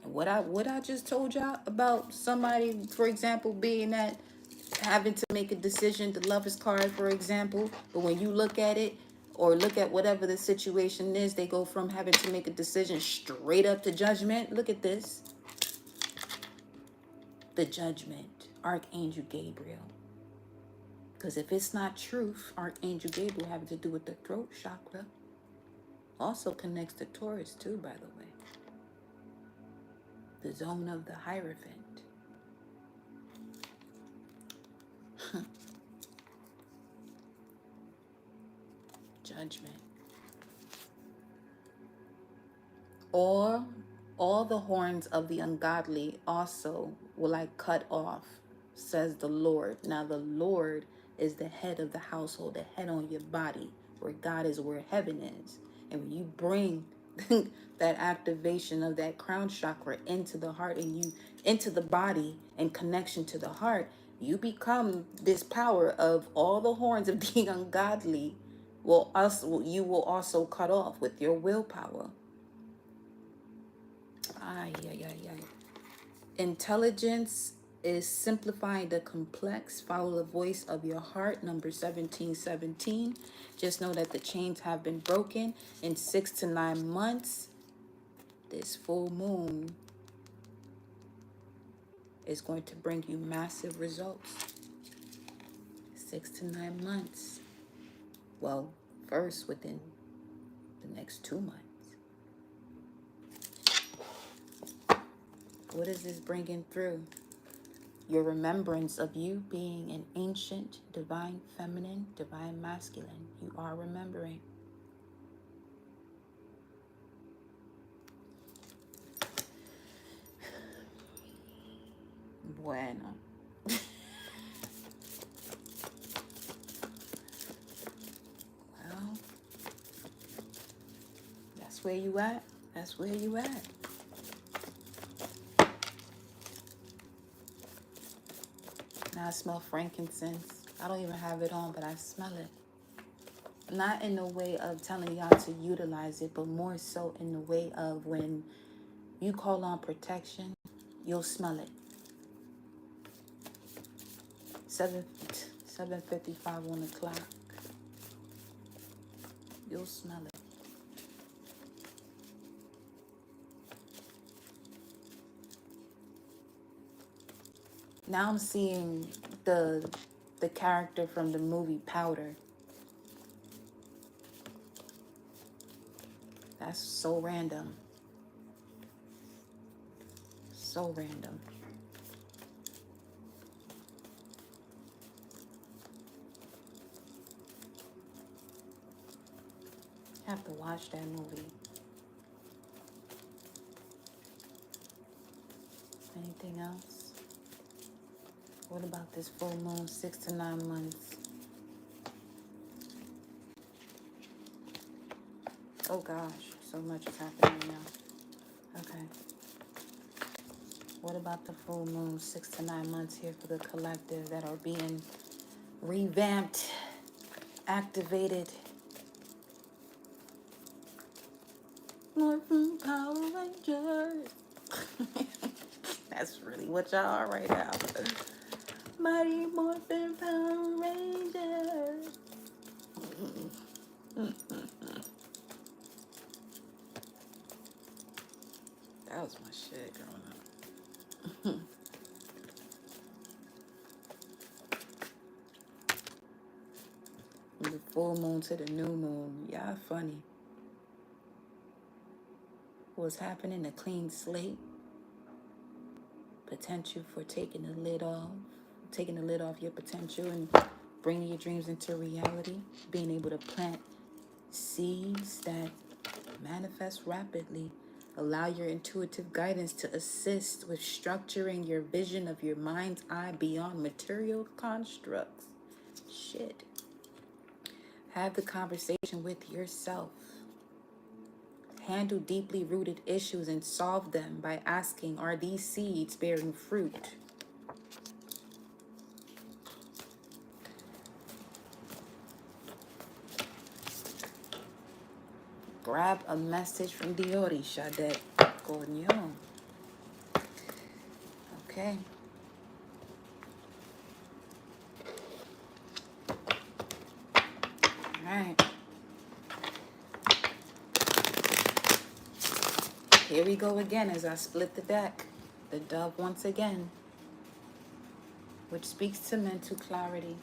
And what I just told y'all about somebody, for example, being that having to make a decision, the Lover's card, for example, but when you look at it or look at whatever the situation is, they go from having to make a decision straight up to judgment. Look at this. The judgment, Archangel Gabriel. Because if it's not truth, Archangel Gabriel having to do with the throat chakra also connects to Taurus too, by the way. The zone of the Hierophant. Judgment. Or all the horns of the ungodly also will I cut off, says the Lord. Now the Lord is the head of the household, the head on your body, where God is, where heaven is. And when you bring that activation of that crown chakra into the heart and you into the body and connection to the heart, you become this power of all the horns of the ungodly you will also cut off with your willpower. Ay, ay, ay, ay. Intelligence is simplifying the complex. Follow the voice of your heart. Number 1717. Just know that the chains have been broken. In 6 to 9 months, this full moon is going to bring you massive results. 6 to 9 months. Well, first within the next 2 months. What is this bringing through? Your remembrance of you being an ancient, divine feminine, divine masculine. You are remembering. Bueno. Well, that's where you at. That's where you at. Now I smell frankincense. I don't even have it on, but I smell it. Not in the way of telling y'all to utilize it, but more so in the way of when you call on protection, you'll smell it. 7:55 on the clock. You'll smell it. Now I'm seeing the character from the movie Powder. That's so random. So random. I have to watch that movie. Anything else? What about this full moon, 6 to 9 months? Oh gosh, so much is happening now. Okay. What about the full moon, 6 to 9 months here for the collective that are being revamped, activated? Morphin Power Rangers. That's really what y'all are right now. Mighty Morphin Power Rangers. That was my shit growing up. From the full moon to the new moon. Y'all funny. What's happening? A clean slate. Potential for taking the lid off your potential and bringing your dreams into reality. Being able to plant seeds that manifest rapidly. Allow your intuitive guidance to assist with structuring your vision of your mind's eye beyond material constructs. Shit. Have the conversation with yourself. Handle deeply rooted issues and solve them by asking, are these seeds bearing fruit? Grab a message from Diori, Shadet. Coño. Okay. All right. Here we go again as I split the deck. The dove once again, which speaks to mental clarity,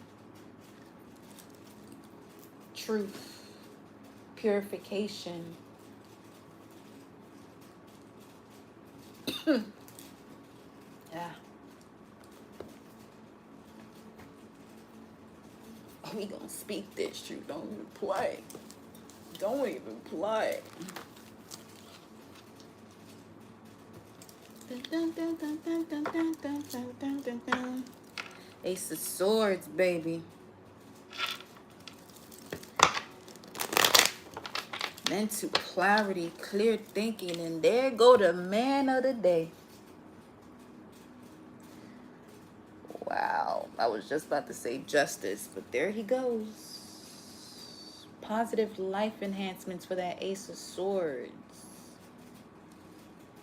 truth, purification. Yeah. We gonna speak this truth. Don't even play. Don't even play. Ace of Swords, baby. Mental clarity, clear thinking, and there go the man of the day. Wow, I was just about to say justice, but there he goes. positive life enhancements for that Ace of Swords.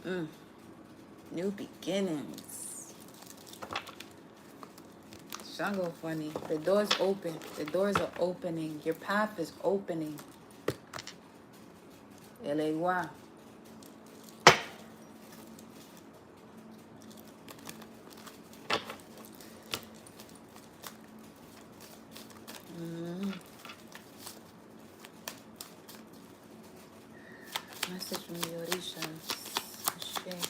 New beginnings. Shango funny. The door's open. The doors are opening. Your path is opening. Elewa. Message from the Orishas. Shit.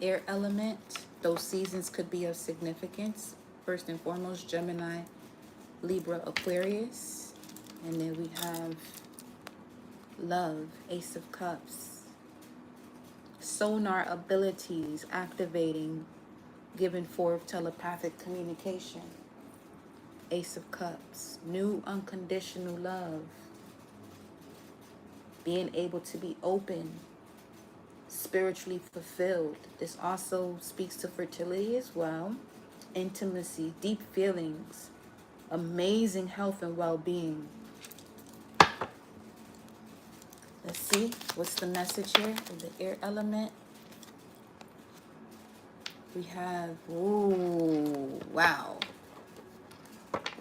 Air element. Those seasons could be of significance. First and foremost, Gemini, Libra, Aquarius. And then we have love, Ace of Cups. Sonar abilities activating, giving forth telepathic communication. Ace of Cups. New unconditional love. Being able to be open, spiritually fulfilled. This also speaks to fertility as well. Intimacy, deep feelings, amazing health and well-being. Let's see, what's the message here of the air element? We have, ooh, wow.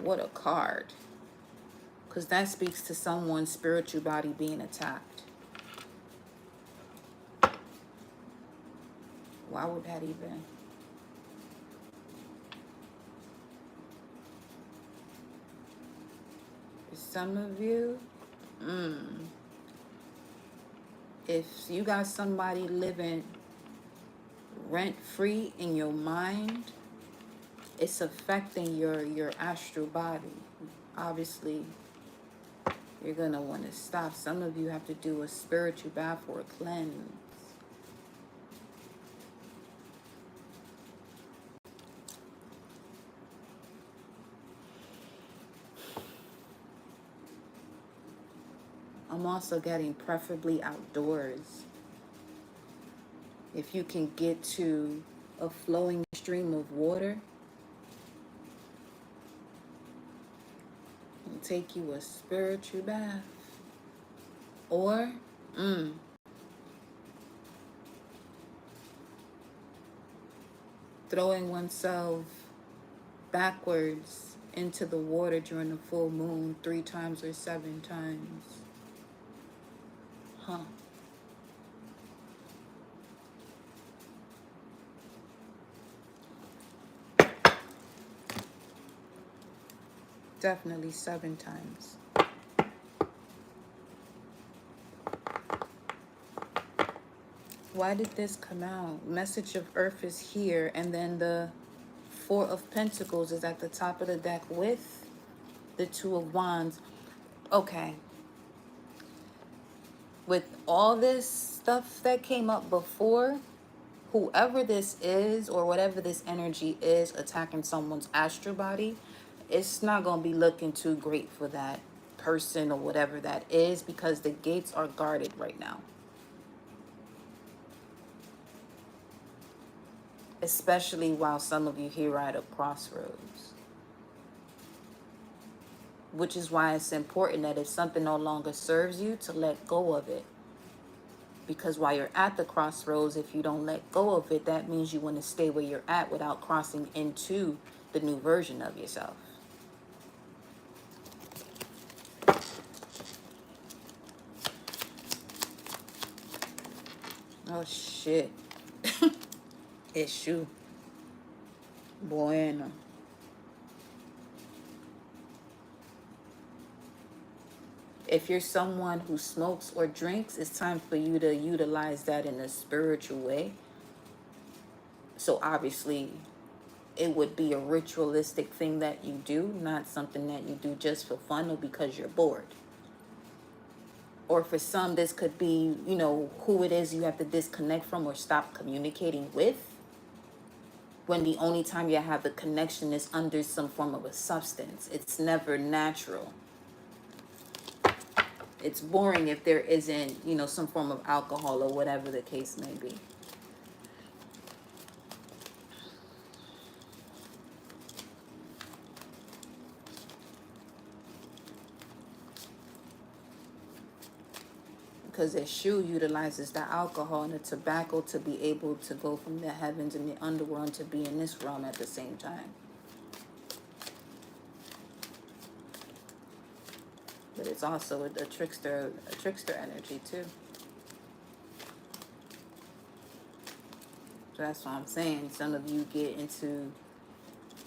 What a card. Because that speaks to someone's spiritual body being attacked. Why would that even? For some of you, if you got somebody living rent-free in your mind, it's affecting your astral body. Obviously, you're going to want to stop. Some of you have to do a spiritual bath or a cleanse. I'm also getting preferably outdoors. If you can get to a flowing stream of water, it'll take you a spiritual bath. Or, throwing oneself backwards into the water during the full moon 3 times or 7 times. Huh. Definitely 7 times. Why did this come out? Message of Earth is here, and then the 4 of Pentacles is at the top of the deck with the 2 of Wands. Okay. With all this stuff that came up before, whoever this is or whatever this energy is attacking someone's astral body, it's not going to be looking too great for that person or whatever that is, because the gates are guarded right now. Especially while some of you here are at a crossroads. Which is why it's important that if something no longer serves you, to let go of it. Because while you're at the crossroads, if you don't let go of it, that means you want to stay where you're at without crossing into the new version of yourself. Oh, shit. Issue. Bueno. If you're someone who smokes or drinks, it's time for you to utilize that in a spiritual way. So obviously, it would be a ritualistic thing that you do, not something that you do just for fun or because you're bored. Or for some, this could be, you know, who it is you have to disconnect from or stop communicating with, when the only time you have the connection is under some form of a substance. It's never natural. It's boring if there isn't, you know, some form of alcohol or whatever the case may be. because their shoe utilizes the alcohol and the tobacco to be able to go from the heavens and the underworld to be in this realm at the same time. But it's also a trickster energy too. So that's what I'm saying. Some of you get into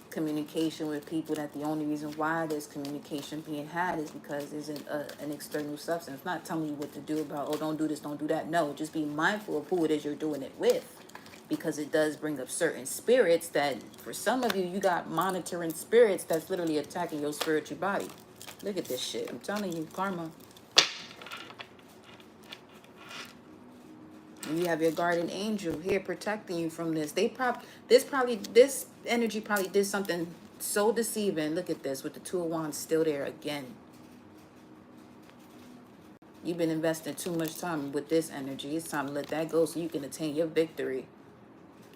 communication with people that the only reason why there's communication being had is because there's an external substance. It's not telling you what to do about, oh, don't do this, don't do that. No, just be mindful of who it is you're doing it with, because it does bring up certain spirits that for some of you, you got monitoring spirits that's literally attacking your spiritual body. Look at this shit. I'm telling you, karma. You have your guardian angel here protecting you from this. This energy probably did something so deceiving. Look at this with the Two of Wands still there again. You've been investing too much time with this energy. It's time to let that go so you can attain your victory.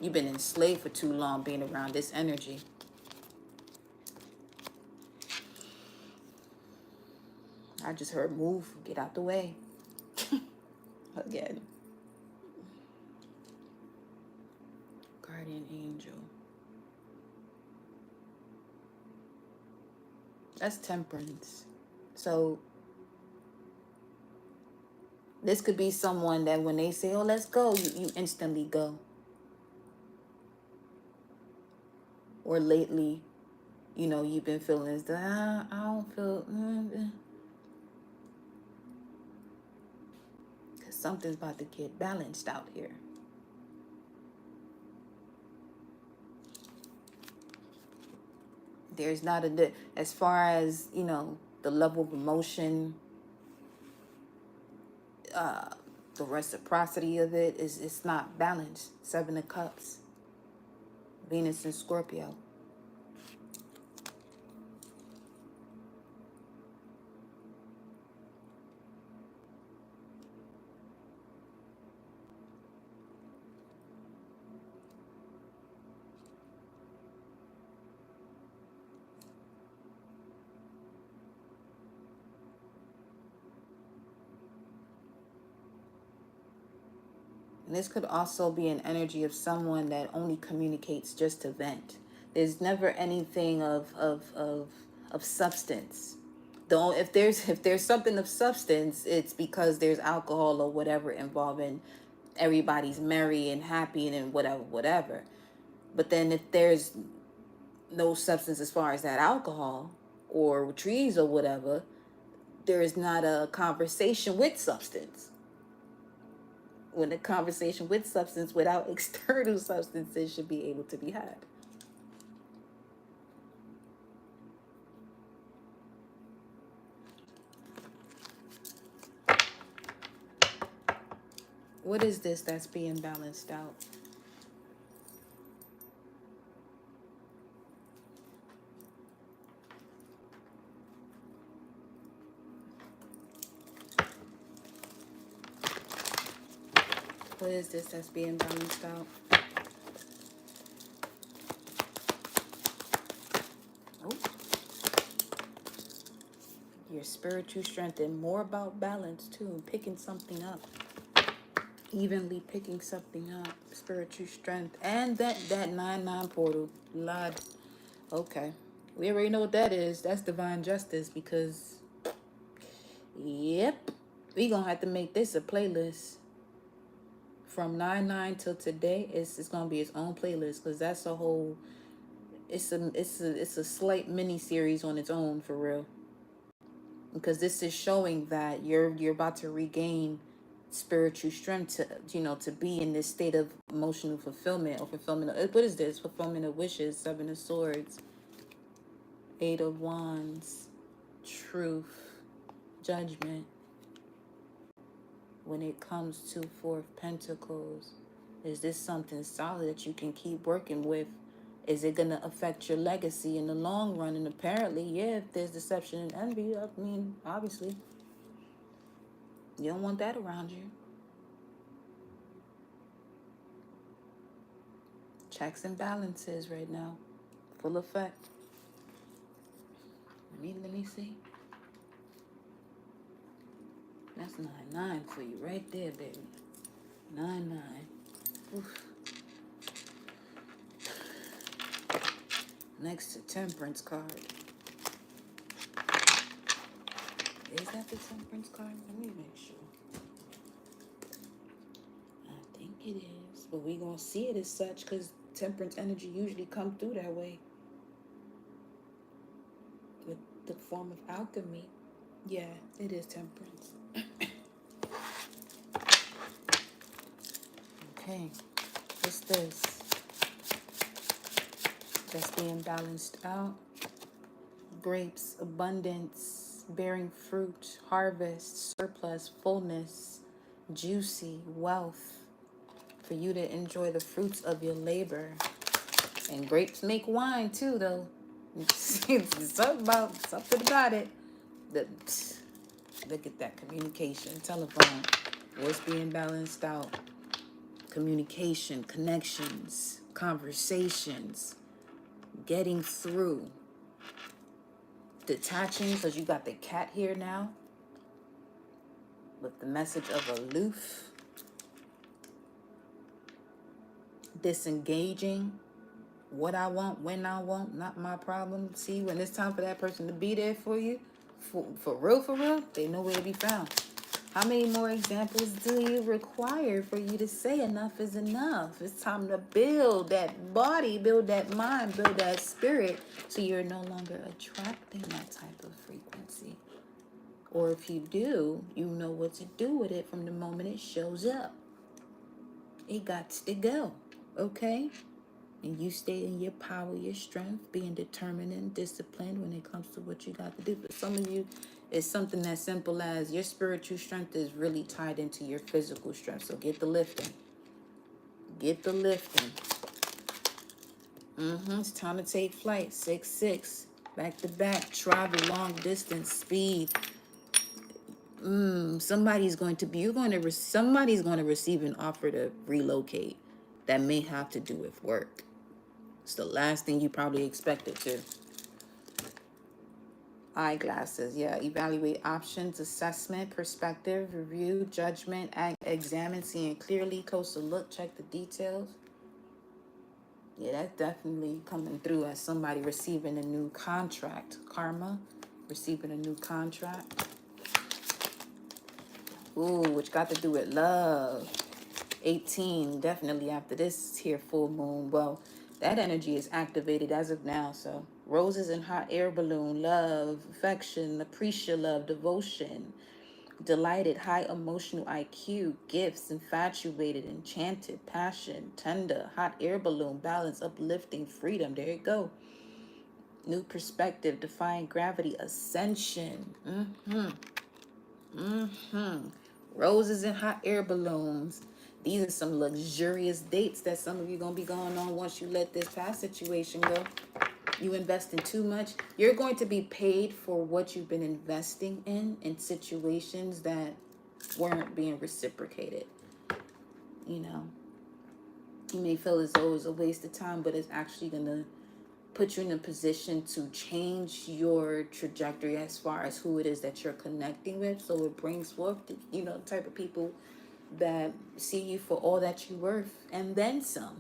You've been enslaved for too long being around this energy. I just heard move, get out the way. Again. Guardian angel. That's temperance. So this could be someone that when they say, oh, let's go, you instantly go. Or lately, you know, you've been feeling as though, I don't feel, because something's about to get balanced out here. There's not as far as, you know, the level of emotion, the reciprocity of it it's not balanced. Seven of Cups, Venus and Scorpio. And this could also be an energy of someone that only communicates just to vent. There's never anything of substance. Though if there's something of substance, it's because there's alcohol or whatever involving everybody's merry and happy and whatever. But then if there's no substance as far as that alcohol or trees or whatever, there is not a conversation with substance. When a conversation with substance without external substances should be able to be had. What is this that's being balanced out? What is this that's being balanced out? Oh. Your spiritual strength and more about balance too. Picking something up. Evenly picking something up. Spiritual strength. And that 9-9 portal. Lord. Okay. We already know what that is. That's divine justice because, yep. We gonna have to make this a playlist. From 9-9 till today, it's gonna be its own playlist because that's a whole. It's a slight mini series on its own for real. Because this is showing that you're about to regain spiritual strength to be in this state of emotional fulfillment or fulfillment of, what is this? Fulfillment of wishes. 7 of Swords, 8 of Wands, truth, judgment. When it comes to 4 of Pentacles, is this something solid that you can keep working with? Is it going to affect your legacy in the long run? And apparently, yeah, if there's deception and envy, I mean, obviously, you don't want that around you. Checks and balances right now. Full effect. Let me see. That's 9-9 for you right there, baby. 9-9. Oof. Next to Temperance card. Is that the Temperance card? Let me make sure. I think it is. But we gonna see it as such because Temperance energy usually come through that way. With the form of alchemy. Yeah, it is Temperance. Okay. What's this? That's being balanced out. Grapes, abundance, bearing fruit, harvest, surplus, fullness, juicy, wealth, for you to enjoy the fruits of your labor. And grapes make wine too, though. It's something about it. Look at that communication, telephone. What's being balanced out? Communication, connections, conversations, getting through. Detaching, because you got the cat here now with the message of aloof. Disengaging. What I want, when I want, not my problem. See, when it's time for that person to be there for you, for real, they know where to be found. How many more examples do you require for you to say enough is enough? It's time to build that body, build that mind, build that spirit, so you're no longer attracting that type of frequency. Or if you do, you know what to do with it from the moment it shows up. It got to go, okay? And you stay in your power, your strength, being determined and disciplined when it comes to what you got to do. For some of you, it's something as simple as your spiritual strength is really tied into your physical strength. So get the lifting. Get the lifting. It's time to take flight. 6-6. Back to back. Travel long distance. Speed. Somebody's going to receive an offer to relocate. That may have to do with work. It's the last thing you probably expected to. Eyeglasses, yeah. Evaluate options, assessment, perspective, review, judgment, examine, seeing clearly, closer look, check the details. Yeah, that's definitely coming through as somebody receiving a new contract. Karma, receiving a new contract. Ooh, which got to do with love. 18, definitely after this here full moon. Well, that energy is activated as of now. So roses and hot air balloon, love, affection, appreciate love, devotion, delighted, high emotional IQ, gifts, infatuated, enchanted, passion, tender, hot air balloon, balance, uplifting, freedom. There you go. New perspective, defying gravity, ascension. Roses and hot air balloons. These are some luxurious dates that some of you going to be going on once you let this past situation go. You investing too much. You're going to be paid for what you've been investing in situations that weren't being reciprocated. You know, you may feel as though it's a waste of time, but it's actually going to put you in a position to change your trajectory as far as who it is that you're connecting with. So it brings forth the, type of people that see you for all that you're worth and then some,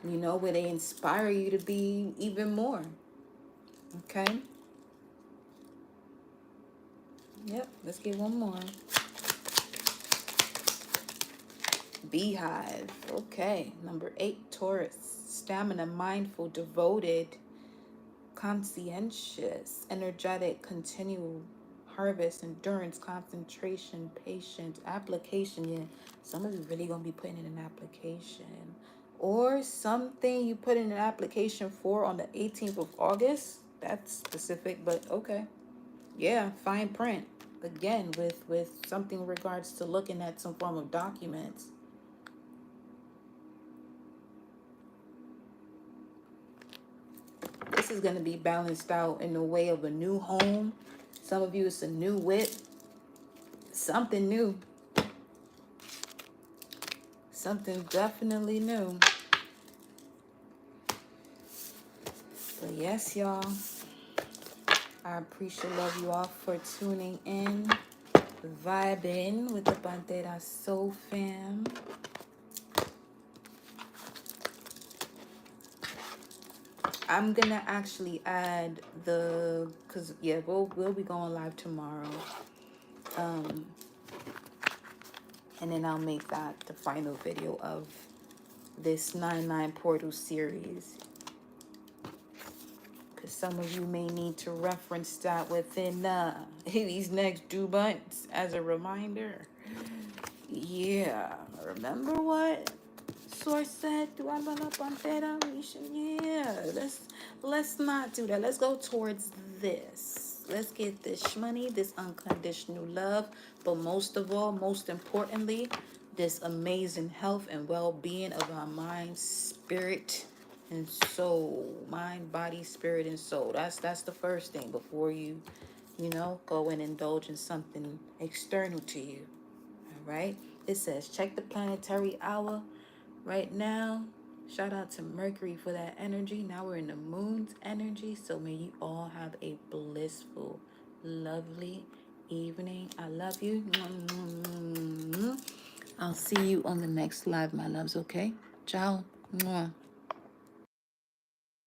where they inspire you to be even more. Okay. Yep. Let's get one more. Beehive. Okay. Number 8, Taurus. Stamina, mindful, devoted, conscientious, energetic, continual, harvest, endurance, concentration, patience, application. Yeah, some of you really gonna be putting in an application, or something you put in an application for on the 18th of August. That's specific, but okay. Yeah, fine print again with something in regards to looking at some form of documents. This is going to be balanced out in the way of a new home. Some of you, it's a new whip. Something new. Something definitely new. But yes, y'all. I appreciate love you all for tuning in. vibing with the Pantera Soul fam. I'm gonna actually add the, cause yeah, we'll be going live tomorrow, and then I'll make that the final video of this 9/9 portal series, because some of you may need to reference that within these next 2 months as a reminder. Yeah, remember what Source said? Do I run up on Theta? Yeah, let's not do that. Let's go towards this. Let's get this money, this unconditional love, but most of all, most importantly, this amazing health and well-being of our mind, spirit, and soul. Mind, body, spirit, and soul. That's the first thing before you go and indulge in something external to you. All right. It says check the planetary hour right now. Shout out to Mercury for that energy. Now we're in the moon's energy. So may you all have a blissful, lovely evening. I love you. I'll see you on the next live, my loves, okay? Ciao. Mwah.